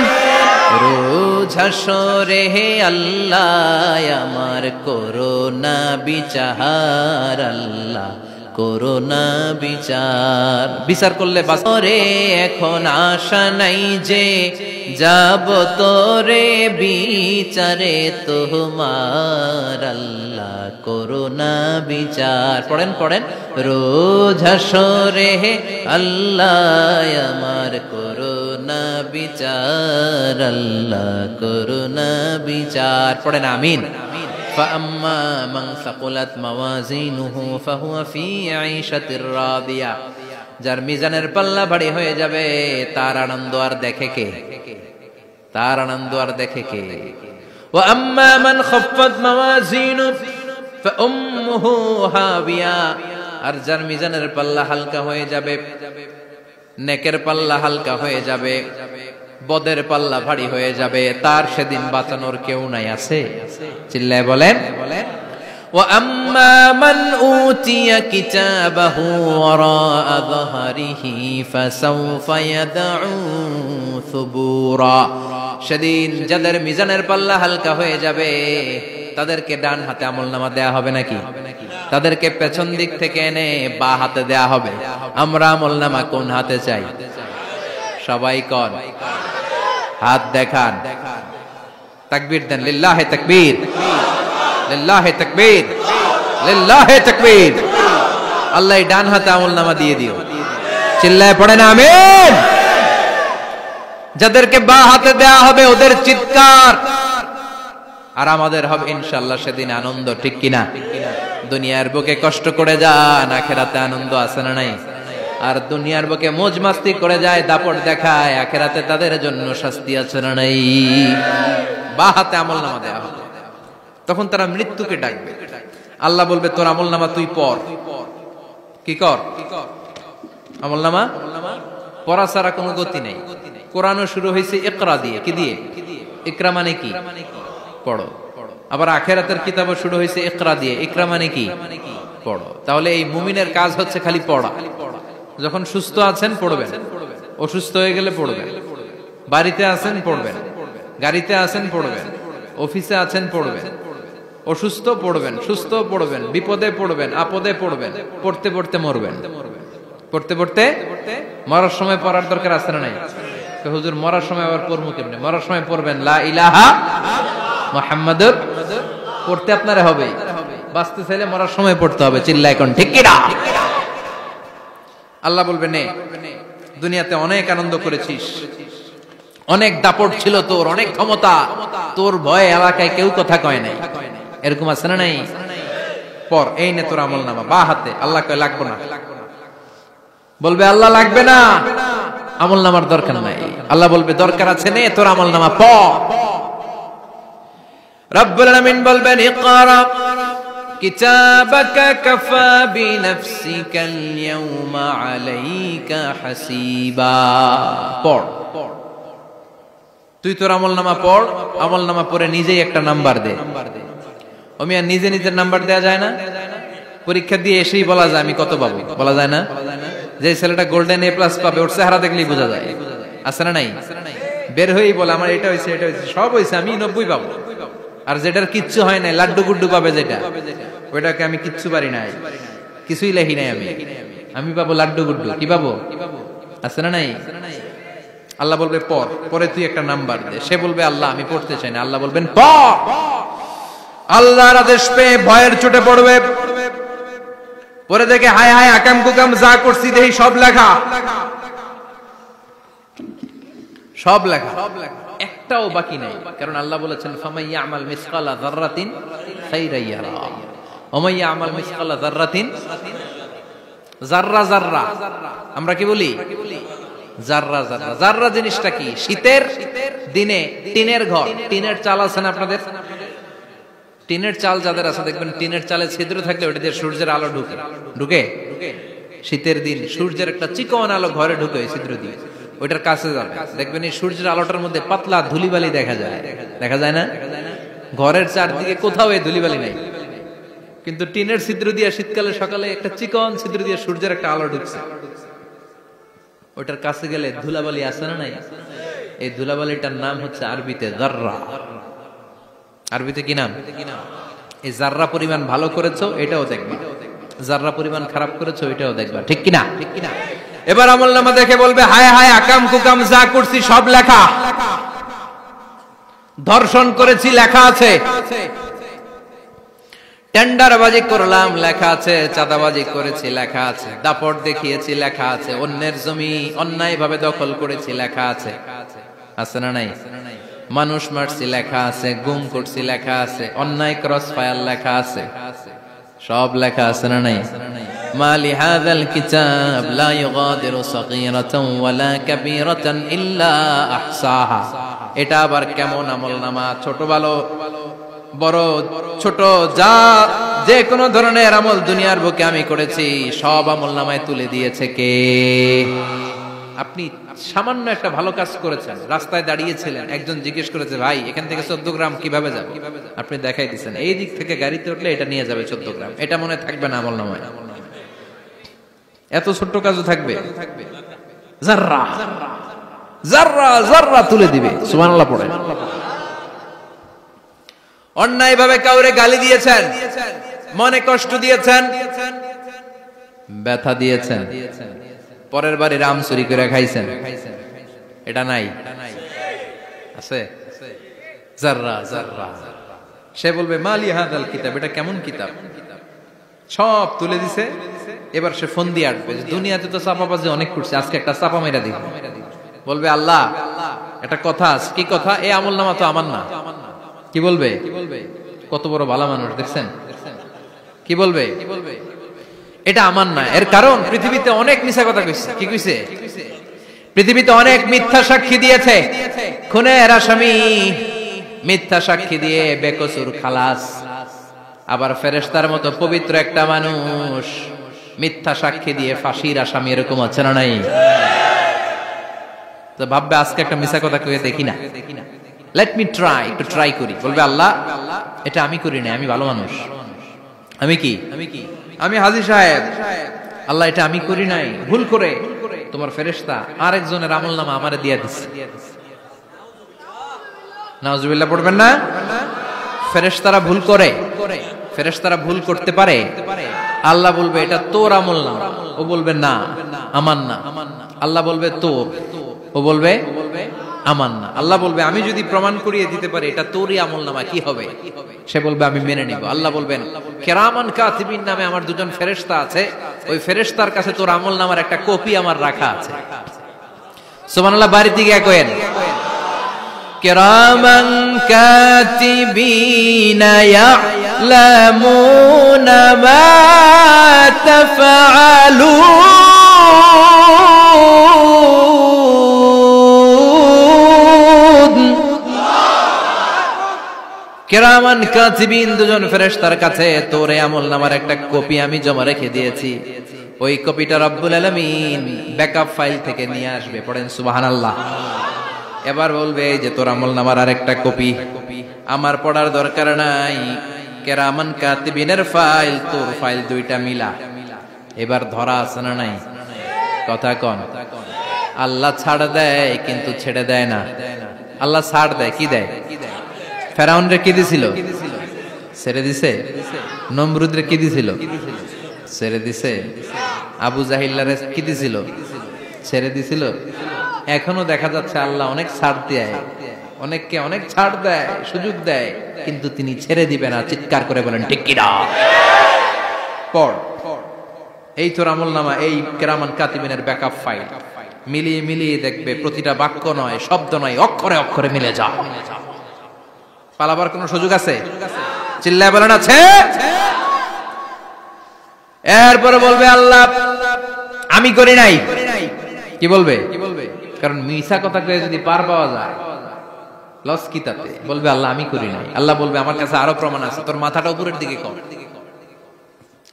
রোজ হাসরে হে আল্লাহ আমার করোনা বিচার, আল্লাহ করোনা বিচার, বিচার করলে বাসরে এখন আশা নাই যে যাব তোরে বিচারে তোমার, আল্লাহ করোনা বিচার। পড়েন পড়েন, রোজ হাসরে হে আল্লাহ আমার করোনা বিচার, আল্লাহ করোনা বিচার, পড়েন আমিন। فأما من ثقلت موازينه فهو في عيشة راضية, যার মিজানের পাল্লা ভারী হয়ে যাবে তার আনন্দ আর দেখে কে? তার আনন্দ আর দেখে কে? وأما من خفت موازينه فأمه هاوية, আর যার মিজানের পাল্লা হালকা হয়ে যাবে, নেকের পাল্লা হালকা হয়ে যাবে, বদের পাল্লা ভারী হয়ে যাবে, তার সেদিন বাঁচানোর কেউ নাই। আছে? চিল্লায় বলেন। ওয়াম্মা মান উতিয়া কিতাবাহু ওয়ারাআ যাহরিহি ফাসাউফা ইয়াদউ সুবুরা, সেদিন যাদের মিজানের পাল্লা হালকা হয়ে যাবে তাদেরকে ডান হাতে আমলনামা দেয়া হবে নাকি? তাদেরকে পেছন দিক থেকে এনে বা হাতে দেয়া হবে। আমরা আমলনামা কোন হাতে চাই? সবাই কোন হাত দেখান, তাকবীর দেন, লিল্লাহে তাকবীর, লিল্লাহে তাকবীর, লিল্লাহে তাকবীর। আল্লাহ ডান হাতে আমলনামা দিয়ে দিও, চিল্লায় পড়েন আমিন। যাদেরকে বা হাতে দেয়া হবে ওদের চিৎকার আর আমাদের হবে ইনশাআল্লাহ সেদিন আনন্দ, ঠিক কিনা? দুনিয়ার বুকে কষ্ট করে যান, আখিরাতে আনন্দ আছে না নাই? আর দুনিয়ার বুকে মौज মাস্তি করে যায়, দাপট দেখায়, আখিরাতে তাদের জন্য শাস্তি আছে না নাই? বা হাতে আমলনামা দেয়া হবে, তখন তারা মৃত্যুকে ডাকবে। আল্লাহ বলবে তোর আমলনামা তুই পড়। কি কর? আমলনামা পড়া ছাড়া কোনো গতি নেই। কোরআনও শুরু হয়েছে ইকরা দিয়ে। কি দিয়ে? ইকরা মানে কি? পড়ো। আবার আখিরাতের কিতাবও শুরু হয়েছে ইকরা দিয়ে। ইকরা মানে কি? পড়ো। তাহলে এই মুমিনের কাজ হচ্ছে খালি পড়া। যখন সুস্থ আছেন পড়বেন, অসুস্থ হয়ে গেলে পড়বেন, বাড়িতে আছেন পড়বেন, গাড়িতে আছেন পড়বেন, অফিসে আছেন পড়বেন, অসুস্থ পড়বেন, সুস্থ পড়বেন, বিপদে পড়বেন, আপদে পড়বেন, পড়তে পড়তে মরবেন। পড়তে পড়তে মরার সময় পড়ার দরকার আছে না নাই? হুজুর মরার সময় আবার পড়বো কেমনে? মরার সময় পড়বেন লা ইলাহা মুহাম্মাদুর, পড়তে আপনারে হবে। বাঁচতে চাইলে মরার সময় পড়তে হবে, চিল্লা এখন ঠিক কিনা? আল্লাহ বলবে নে, দুনিয়াতে অনেক আনন্দ করেছিস, অনেক দাপট ছিল তোর, অনেক ক্ষমতা, তোর ভয়ে এলাকায় কেউ কথা কয় নাই। এরকম আছে না নাই? পর এই নে তোর আমল নামা, বা হাতে। আল্লাহ কয় লাগবে না। বলবে আল্লাহ লাগবে না, আমল নামার দরকার নাই। আল্লাহ বলবে দরকার আছে, নে তোর আমল নামা পড়। রব্বুল আলামিন বলবেন ইকরা কিতাবাকা কাফা বিনাফসিকাল ইয়াউমা আলাইকা হাসিবা। পড়, তুই তোর আমল নামা পড়। আমল নামা পড়ে নিজেই একটা নাম্বার দে। ও মিয়া, নিজে নিজের নাম্বার দেয়া যায় না? পরীক্ষা দিয়ে এসেই বলা যায় আমি কত পাবো? বলা যায় না? যে ছেলেটা গোল্ডেন এ প্লাস পাবে ওর চেহারা দেখলেই বোঝা যায়, আছে না নাই? বের হয়েই বলে আমার এটা হয়েছে, এটা হয়েছে, সব হয়েছে, আমি 90 পাবো। আর যেটার কিচ্ছু হয় নাই, লাড্ডু গুড্ডু পাবে যেটা, ওইটাকে আমি কিচ্ছু পারি নাই, কিছুই লেখি নাই, আমি পাবো লাড্ডু গুড্ডু। কি পাবো? আছে না নাই? আল্লাহ বলবে পড়, পরে তুই একটা নাম্বার দে। সে বলবে আল্লাহ আমি পড়তে চাই না। আল্লাহ বলবেন পড়। আল্লাহর আদেশ পেয়ে ভয়ের চোটে পড়বে, পরে দেখে হায় হায় আকাম কুকাম যা করছি দেখি সব লেখা, সব লেখা, একটাও বাকি নাই। কারণ আল্লাহ বলেছেন ফামাই ইয়ামাল মিসকালা যাররাতিন খাইরান ইয়ারা ওয়া মান ইয়ামাল মিসকালা যাররাতিন, যাররা যাররা আমরা কি বলি? যাররা যাররা। যাররা জিনিসটা কি? শীতের দিনে টিনের ঘর, টিনের চাল আছে না আপনাদের? টিনের চাল যাদের আছে দেখবেন টিনের চালে ছিদ্র থাকলে ওটা দিয়ে সূর্যের আলো ঢুকে ঢুকে শীতের দিন সূর্যের একটা চিকন আলো ঘরে ঢুকে ওই ছিদ্র দিয়ে, ওইটার কাছে যাবে দেখবেন এই সূর্যের আলোটার মধ্যে পাতলা ধুলিবালি দেখা যায়। দেখা যায় না? ঘরের চারদিকে কোথাও এই ধুলিবালি নাই, কিন্তু টিনের ছিদ্র দিয়ে শীতকালে সকালে একটা চিকন ছিদ্র দিয়ে সূর্যের একটা আলো ঢুকছে। ওইটার কাছে গেলে ধুলাবালি আছে না নাই? এই ধুলাবালিটার নাম হচ্ছে আরবিতে যাররা। আরবিতে কি নাম? এই যাররা পরিমাণ ভালো করেছো এটাও দেখবা, যাররা পরিমাণ খারাপ করেছো এটাও দেখবা, ঠিক কিনা? এবার আমলনামা দেখে বলবে হায় হায় আকাম কুকাম যা করছি সব লেখা, ধর্ষণ করেছি লেখা আছে, টেন্ডারবাজি করলাম লেখা আছে, চাঁদাবাজি করেছি লেখা আছে, দাপট দেখিয়েছি লেখা আছে, অন্যের জমি অন্যায় ভাবে দখল করেছি লেখা আছে, আছে না নাই? মানুষ মারছি লেখা আছে, গুম করছি লেখা আছে, অন্যায় ক্রস ফায়ার লেখা আছে, সব লেখা আছে না নাই? মালি হাযাল কিতাব লা ইউগাদিরু সাগীরাতান ওয়ালা কাবীরাতান ইল্লা আহসাহা। এটা আবার কেমন আমলনামা? ছোট ভালো বড় ছোট যা যে কোনো ধরনের আমল দুনিয়ার বুকে আমি করেছি সব আমলনামায় তুলে দিয়েছে কে? আপনি সামান্য একটা ভালো কাজ করেছেন, রাস্তায় দাঁড়িয়েছিলেন, একজন জিজ্ঞেস করেছে ভাই এখান থেকে 14 গ্রাম কিভাবে যাবে, আপনি দেখাই দিচ্ছেন এই দিক থেকে গাড়িতে উঠলে এটা নিয়ে যাবে 14 গ্রাম, এটা মনে থাকবে না আমলনামায়? এত ছোট্ট কাজও থাকবে? যাররা যাররা যাররা তুলে দিবে। সুবহানাল্লাহ পড়ে। অন্যায় ভাবে কাউরে গালি দিয়েছেন, মনে কষ্ট দিয়েছেন, ব্যথা দিয়েছেন, পরের বাড়ি রাম চুরি করে খাইছেন, এটা নাই? আছে? যাররা যাররা। সে বলবে মালি হাযাল কিতাব, এটা কেমন কিতাব? সব তুলে দিছে। এবার সে ফোন দিয়ে আসবে, দুনিয়াতে তো চাপাবাজি অনেক করছে, আজকে একটা চাপা মেরা দিব। বলবে আল্লাহ একটা কথা আছে। কি কথা? এই আমলনামা তো আমার না। কি বলবে? কত বড় ভালো মানুষ দেখছেন? কি বলবে? এটা আমার না। এর কারণ পৃথিবীতে অনেক মিথ্যা কথা কইছে। কি কইছে? পৃথিবীতে অনেক মিথ্যা সাক্ষী দিয়েছে, খুনের আসামি মিথ্যা সাক্ষী দিয়ে বেকসুর খালাস। আবার ফেরেশতার মতো পবিত্র একটা মানুষ মিথ্যা সাক্ষী দিয়ে ফাঁসির আসামি, এরকম আছে না নাই? তো ভাববে আজকে একটা মিথ্যা কথা কইয়ে দেখি না, লেট মি ট্রাই, একটু ট্রাই করি। বলবে আল্লাহ এটা আমি করি না, আমি ভালো মানুষ, আমি কি আমি হাজী সাহেব, আল্লাহ এটা আমি করি নাই, ভুল করে তোমার ফেরেশতা আরেকজনের আমলনামা আমারে দিয়ে দিচ্ছে। নাউজুবিল্লাহ পড়বেন না? ফেরেশতারা ভুল করে, ফেরেশতারা ভুল করতে পারে। আল্লাহ বলবে এটা তোর আমলনামা, ও বলবে না আমার না। আল্লাহ বলবে তোর, ও বলবে আমার না। আল্লাহ বলবে আমি যদি প্রমাণ করিয়ে দিতে পারি এটা তোরই আমলনামা, কি হবে? সে বলবে আমি মেনে নিব। আল্লাহ বলবেন কিরামান কাতিবিন নামে আমার দুজন ফেরেশতা আছে, ওই ফেরেশতার কাছে তোর আমলনামার একটা কপি আমার রাখা আছে। সুবহানাল্লাহ। বাড়িতে গিয়ে কইেন কিরামান কাতিবিনা ইয়ালামুনা মা তাফআলুন। কিরামান কাতিবিন দুজন ফেরেশতার কাছে তোর আমলনামার একটা কপি আমি জমা রেখে দিয়েছি, ওই কপিটা রব্বুল আলামিন ব্যাকআপ ফাইল থেকে নিয়ে আসবে। পড়েন সুবহানাল্লাহ। এবার বলবে এই যে তোর আমলনামার আরেকটা কপি আমার পড়ার দরকার নাই, কিরামান কাতিবিনের ফাইল তোর ফাইল দুইটা মিলা। এবার ধরা আছে না নাই? কথা কন। আল্লাহ ছাড় দেয় কিন্তু ছেড়ে দেয় না। আল্লাহ ছাড় দেয়, কি দেয়? ফেরাউন রে কি দিছিল? ছেড়ে দিছে। নমরুদ রে কি দিছিল? ছেড়ে দিছে। আবু জাহিল্লারে কি দিছিল? ছেড়ে দিছিল। এখনো দেখা যাচ্ছে আল্লাহ অনেক ছাড় দেয়, অনেককে অনেক ছাড় দেয়, সুযোগ দেয়, কিন্তু তিনি ছেড়ে দিবে না। চিৎকার করে বলেন ঠিক কিনা? পড়, এই তোর আমলনামা, এই কিরামান কাতিবিনের ব্যাকআপ ফাইল মিলিয়ে মিলিয়ে দেখবে প্রতিটা বাক্য নয়, শব্দ নয়, অক্ষরে অক্ষরে মিলে যা। পালাবার কোন সুযোগ আছে? চিল্লায় বলেন আছে। এরপরে বলবে আল্লাহ আমি করি নাই। কি বলবে? কারণ মিছা কথা কয়ে যদি পার পাওয়া যায় লস কি তাতে? বলবে আল্লাহ আমি করি নাই। আল্লাহ বলবে আমার কাছে আরো প্রমাণ আছে, তোর মাথাটা উপরের দিকে কর,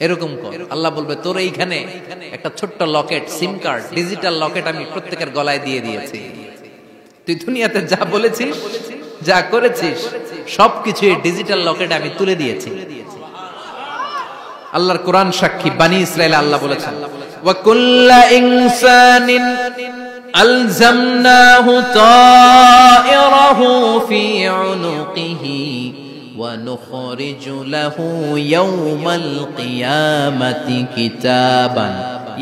এরকম কর। আল্লাহ বলবে তোর এইখানে একটা ছোট্ট লকেট, সিম কার্ড, ডিজিটাল লকেট আমি প্রত্যেকের গলায় দিয়ে দিয়েছি। তুই দুনিয়াতে যা বলেছিস, যা করেছিস, সবকিছু এই ডিজিটাল লকেটে আমি তুলে দিয়েছি। আল্লাহর কোরআন সাক্ষী, বানি ইসরাইল আল্লাহ বলেছেন ওয়া কুল্লা ইনসানিন আলজামনাহু তায়রাহু ফি উনুকিহি ওয়া নুখরিজু লাহু ইয়াওমাল কিয়ামাতি কিতাবান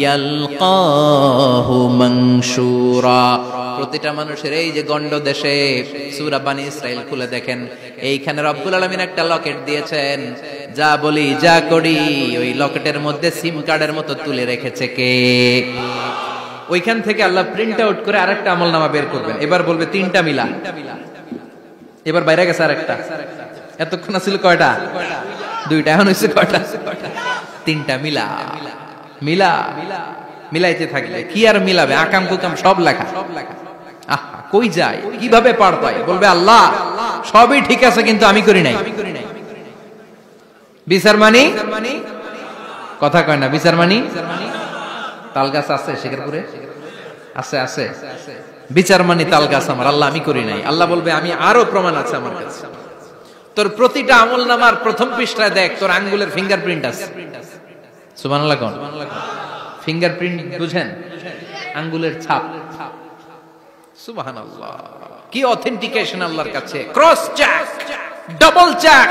ইয়ালকাহু মানশুরা। প্রতিটা মানুষের এই যে গন্ড দেশে সূরা বানি ইসরাইল খুলে দেখেন, এইখানে রব্বুল আলামিন একটা লকেট দিয়েছেন। যা বলি যা করি ওই লকেটের মধ্যে সিম কার্ডের মতো তুলে রেখেছে কে? ওইখান থেকে আল্লাহ প্রিন্ট আউট করে আরেকটা আমলনামা বের করবেন। এবার বলবে তিনটা মিলা। এবার বাইরে গেছে আরেকটা। এতক্ষণ ছিল কয়টা? দুইটা। এখন হইছে কয়টা? তিনটা মিলা। মিলা মিলাইতে থাকলে কি আর মিলাবে? আকাম কুকাম সব লেখা। কই যায়, কিভাবে পার পায়? বলবে আল্লাহ সবই ঠিক আছে কিন্তু আমি করি নাই। বিচার মানি কথা কয় না। বিচার মানি তাল গাছ আছে শেখরপুরে? আছে, আছে। বিচার মানি তাল গাছ আমার। আল্লাহ আমি করি নাই। আল্লাহ বলবে আমি আরো প্রমাণ আছে আমার কাছে। তোর প্রতিটা আমলনামার প্রথম পৃষ্ঠায় দেখ তোর আঙ্গুলের ফিঙ্গারপ্রিন্ট আছে। সুবহানাল্লাহ কোন? ফিঙ্গারপ্রিন্ট বুঝেন? আঙ্গুলের ছাপ। সুবহানাল্লাহ, কি অথেন্টিকেশন আল্লাহর কাছে। Cross check, double check,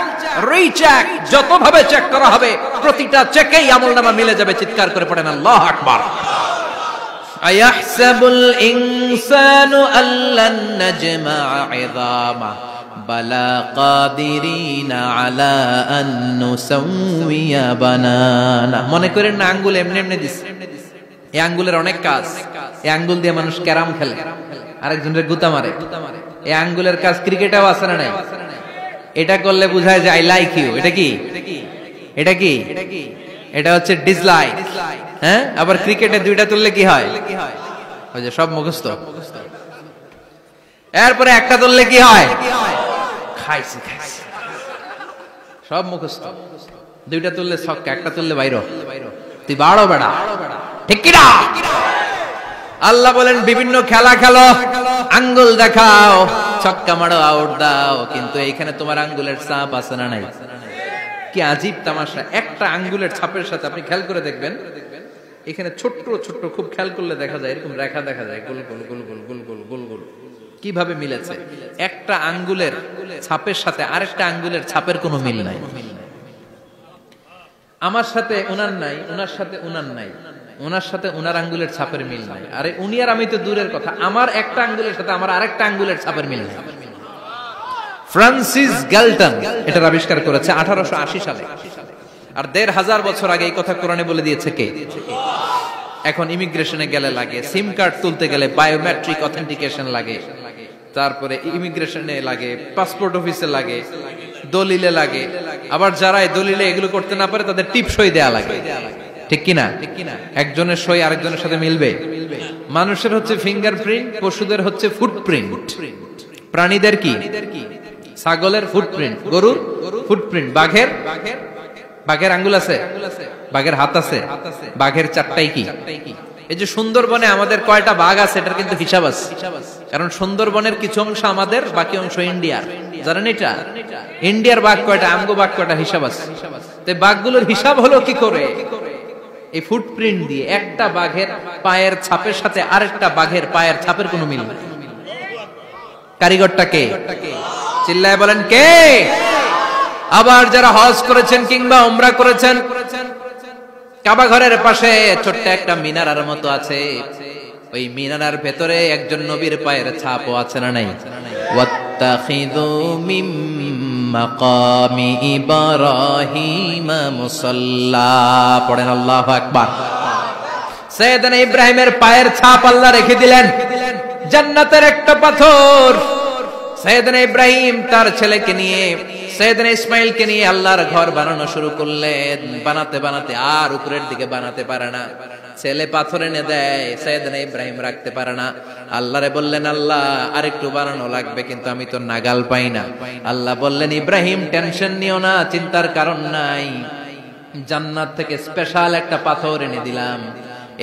recheck, যতভাবে চেক করা হবে প্রতিটা চেকেই আমলনামা মিলে যাবে। চিৎকার করে পড়েন আল্লাহু আকবার। আয়াহসাবুল ইনসানু আল্লান নাজমা'a 'ইযামা বালা কাদিরিনা আলা আন নুসাউইয়া বানানা। মনে করেন না আঙ্গুল এমনি এমনি দিছে। এই আঙ্গুলের অনেক কাজ। এই আঙ্গুল দিয়ে মানুষ ক্যারাম খেলে, আরেকজনের গুতা মারে। এই আঙ্গুলের কাজ ক্রিকেটেও আছে না নাই? এটা করলে বোঝায় যে আই লাইক ইউ। এটা কি? এটা কি? এটা হচ্ছে ডিসলাইক। হ্যাঁ, আবার ক্রিকেটে দুইটা তুললে কি হয়? ওই যে সব মুখস্থ। এরপরে একটা তুললে কি হয়? খাইছে খাইছে, সব মুখস্থ। দুইটা তুললে ছক্কা, একটা তুললে বাইরো। তুই বাড়ো বেড়া, ঠিক কি না? আল্লাহ বলেন বিভিন্ন খেলা খেলো, আঙ্গুল দেখাও, ছক্কা মারো, আউট দাও, কিন্তু এইখানে তোমার আঙ্গুলের ছাপ আছে না নাই? কি আজীব তামাশা। একটা আঙ্গুলের ছাপের সাথে আপনি খেয়াল করে দেখবেন, এখানে ছোট্ট ছোট্ট, খুব খেয়াল করলে দেখা যায় এরকম রেখা দেখা যায়, গোল গোল গোল গোল গোল গোল গোল গোল। কিভাবে মিলেছে? একটা আঙ্গুলের ছাপের সাথে আরেকটা আঙ্গুলের ছাপের কোনো মিল নাই। আমার সাথে উনার নাই, উনার সাথে উনার নাই, ওনার সাথে ওনার আঙ্গুলের ছাপের মিল নাই। আরে উনি আর আমি তো দূরের কথা, আমার একটা আঙ্গুলের সাথে আমার আরেকটা আঙ্গুলের ছাপের মিল নাই। ফ্রান্সিস গ্যালটন এটার আবিষ্কার করেছে 1880 সালে। আর 1500 বছর আগে এই কথা কোরআনে বলে দিয়েছে কে? এখন ইমিগ্রেশনে গেলে লাগে, সিম কার্ড তুলতে গেলে বায়োমেট্রিক অথেন্টিকেশন লাগে। তো তারপরে ইমিগ্রেশনে লাগে, পাসপোর্ট অফিসে লাগে, দলিলে লাগে, আবার যারা এই দলিলে এগুলো করতে না পারে তাদের টিপ সই দেয়া লাগে, ঠিক কিনা? একজনের সই আরেকজনের সাথে মিলবে? মানুষের হচ্ছে ফিঙ্গারপ্রিন্ট, পশুদের হচ্ছে ফুটপ্রিন্ট, প্রাণীদের কি? ছাগলের ফুটপ্রিন্ট, গরুর ফুটপ্রিন্ট, বাঘের আঙ্গুল আছে, বাঘের হাত আছে, বাঘের চারটাই কি? এই যে সুন্দরবনে আমাদের কয়টা বাঘ আছে এটার কিন্তু হিসাব আছে, কারণ সুন্দরবনের কিছু অংশ আমাদের, বাকি অংশ ইন্ডিয়ার। জানেন এটা? ইন্ডিয়ার বাঘ কয়টা, আমগো বাঘ কয়টা, হিসাব আছে। তো বাঘগুলোর হিসাব হলো কি করে? এই ফুটপ্রিন্ট দিয়ে। একটা বাঘের পায়ের ছাপের সাথে আরেকটা বাঘের পায়ের ছাপের কোনো মিল নেই। কারিগরটা কে? চিল্লায় বলেন কে? আবার যারা হজ করেছেন কিংবা উমরা করেছেন, কাবা ঘরের পাশে ছোট্ট একটা মিনারার মতো আছে, ওই মিনারার ভেতরে একজন নবীর পায়ের ছাপও আছে না নাই? ওয়াত্তাখিযু মিম মাকামি ইব্রাহিম মুসাল্লা, পড়েন আল্লাহু আকবার। সাইয়েদনা ইব্রাহিমের পায়ের ছাপ আল্লাহ রেখে দিলেন জান্নাতের একটা পাথর। সাইয়েদনা ইব্রাহিম তার ছেলেকে নিয়ে, সাইয়েদনা ইসমাইলকে নিয়ে আল্লাহর ঘর বানানো শুরু করলেন। বানাতে বানাতে আর উপরের দিকে বানাতে পারে না, ছেলে পাথর এনে দেয়, সাইয়েদনা ইব্রাহিম রাখতে পারে না। আল্লাহরে বললেন, আল্লাহ আরেকটু বানানো লাগবে, কিন্তু আমি তো নাগাল পাই না। আল্লাহ বললেন, ইব্রাহিম টেনশন নিও না, চিন্তার কারণ নাই, জান্নাত থেকে স্পেশাল একটা পাথর এনে দিলাম,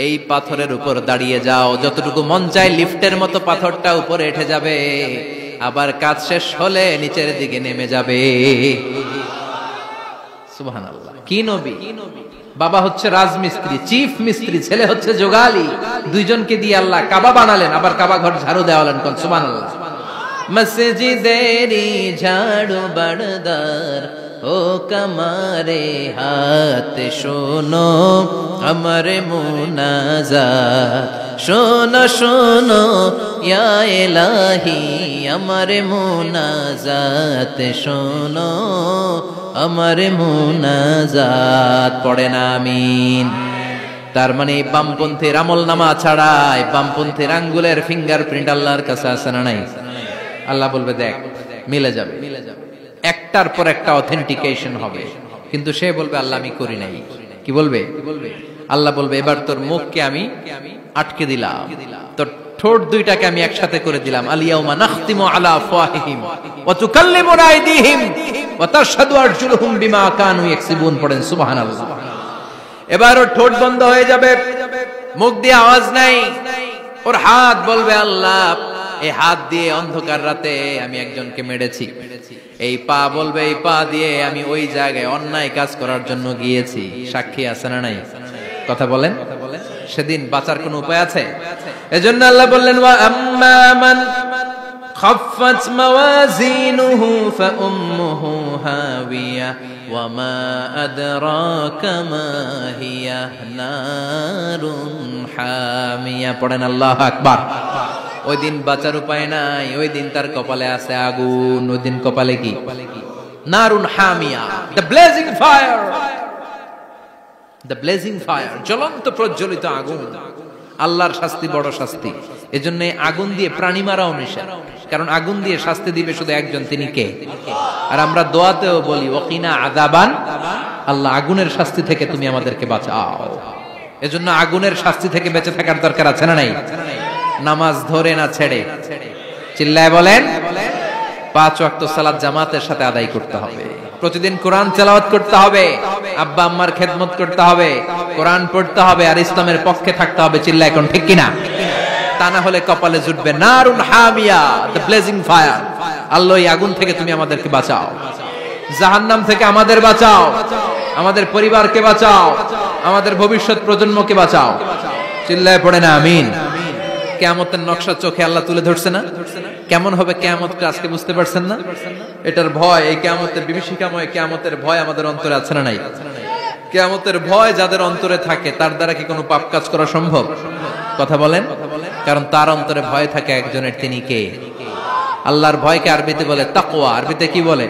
এই পাথরের উপর দাঁড়িয়ে যাও, যতটুকু মন চায় লিফটের মতো পাথরটা উপরে উঠে যাবে, আবার কাজ শেষ হলে নিচের দিকে নেমে যাবে। সুবহানাল্লাহ। কি নবী! বাবা হচ্ছে রাজমিস্ত্রি, চিফ মিস্ত্রি, ছেলে হচ্ছে যোগালী, দুইজনকে দিয়ে আল্লাহ কাবা বানালেন, আবার কাবা ঘর ঝাড়ু দেওয়ালেন। কোন সুবহানাল্লাহ। মসজিদেরি ঝাড়ু বারদার ও কমারে হাত, শোনো আমার মুনাজাত, শোনো শোনো ইয়া ইলাহি আমার মুনাজাত, শোনো আমার মুনাজাত, পড়েন আমিন। তার মানে বামপন্থীর আমল নামা ছাড়াই বামপন্থীর আঙ্গুলের ফিঙ্গারপ্রিন্ট আল্লাহর কাছে আছে না নাই? আল্লাহ বলবে দেখ মিলে যাবে, একটার পর একটা অথেন্টিকেশন হবে, কিন্তু সে বলবে আল্লাহ আমি করি নাই। কি বলবে? আল্লাহ বলবে এবার তোর মুখকে আমি আটকে দিলাম, তোর ঠোঁট দুইটাকে আমি একসাথে করে দিলাম। আলিয়াউমা নাখতিমু আলা আফওয়াহিহিম ওয়া তুকাল্লিমুনা আইদিহিম ওয়া তাশহাদু আরজুলুহুম বিমা কানু ইয়াকসিবুন, পড়েন সুবহানাল্লাহ। এবার ওর ঠোঁট বন্ধ হয়ে যাবে, মুখ দিয়ে আওয়াজ নাই, ওর হাত বলবে আল্লাহ এই হাত দিয়ে অন্ধকার রাতে আমি একজনকে মেরেছি, এই পা বলবে এই পা দিয়ে আমি ওই জায়গায় অন্যায় কাজ করার জন্য গিয়েছি। সাক্ষী আছে না নাই? কথা বলেন। সেদিন বাঁচার কোন উপায় আছে? এজন্য আল্লাহ বললেন, ওয়া আম্মা মান খাফফাত মাওয়াজিনুহু ফাউম্মুহু হাবিয়া ওয়া মা আদরাকা মা হিয়া নারুন হামিয়া, পড়েন আল্লাহু আকবার। ওই দিন বাঁচার উপায় নাই, ওই দিন তার কপালে আছে আগুন। ওই দিন কপালে কি? নারুন হামিয়া, the blazing fire, the blazing fire, জ্বলন্ত প্রজ্বলিত আগুন। আল্লাহর শাস্তি বড় শাস্তি। এজন্য আগুন দিয়ে প্রাণী মারাও নিষেধ, কারণ আগুন দিয়ে শাস্তি দিবে শুধু একজন, তিনি কে? আর আমরা দোয়াতেও বলি ওয়াকিনা আযাবান, আল্লাহ আগুনের শাস্তি থেকে তুমি আমাদেরকে বাঁচাও। এজন্য আগুনের শাস্তি থেকে বেঁচে থাকার দরকার আছে না নাই? নামাজ ধরে না ছেড়ে, চিল্লায় বলেন, 5 ওয়াক্ত সালাত জামাতের সাথে আদায় করতে হবে, প্রতিদিন কোরআন তেলাওয়াত করতে হবে, আব্বা আম্মার খেদমত করতে হবে, কোরআন পড়তে হবে, আর ইসলামের পক্ষে থাকতে হবে। চিল্লায় কোন ঠিক কিনা? তা না হলে কপালে জুটবে নারুন হামিয়া, দ্য ব্লেজিং ফায়ার। আল্লাহ এই আগুন থেকে তুমি আমাদেরকে বাঁচাও, জাহান্নাম থেকে আমাদের বাঁচাও, আমাদের পরিবারকে বাঁচাও, আমাদের ভবিষ্যৎ প্রজন্মকে বাঁচাও। চিল্লায় পড়ে না আমিন। কিয়ামতের নকশা চোখে আল্লাহ তুলে ধরছে না? কেমন হবে কিয়ামতটা আজকে বুঝতে পারছেন না? এটার ভয়, এই কিয়ামতের বিভীষিকাময় কিয়ামতের ভয় আমাদের অন্তরে আছে না নাই? কিয়ামতের ভয় যাদের অন্তরে থাকে তার দ্বারা কি কোনো পাপ কাজ করা সম্ভব? কথা বলেন। কারণ তার অন্তরে ভয় থাকে একজনের, তিনি কে? আল্লাহর ভয়কে আরবিতে বলে তাকওয়া। আরবিতে কি বলে?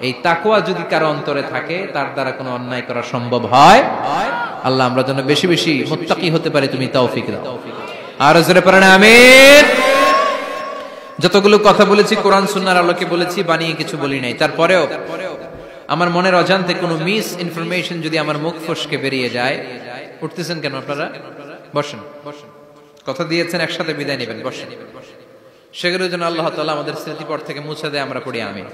এই তাকওয়া যদি কারো অন্তরে থাকে তার দ্বারা কোনো অন্যায় করা সম্ভব হয়। আল্লাহ আমরা যেন বেশি বেশি মুত্তাকি হতে পারি, তুমি তৌফিক দাও। আর জোরে পড়েন আমিন। যতগুলো কথা বলেছি কোরআন সুন্নাহর আলোকে বলেছি, বানিয়ে কিছু বলি নাই। তারপরেও আমার মনের অজান্তে কোনো মিস ইনফরমেশন যদি আমার মুখ ফসকে বেরিয়ে যায়, উঠতেছেন কেন আপনারা? বসেন, কথা দিয়েছেন একসাথে বিদায় নেবেন, বসেন। সেগুলোর জন্য আল্লাহ তাআলা আমাদের স্মৃতিপট থেকে মুছে দেয়, আমরা পড়ি আমিন।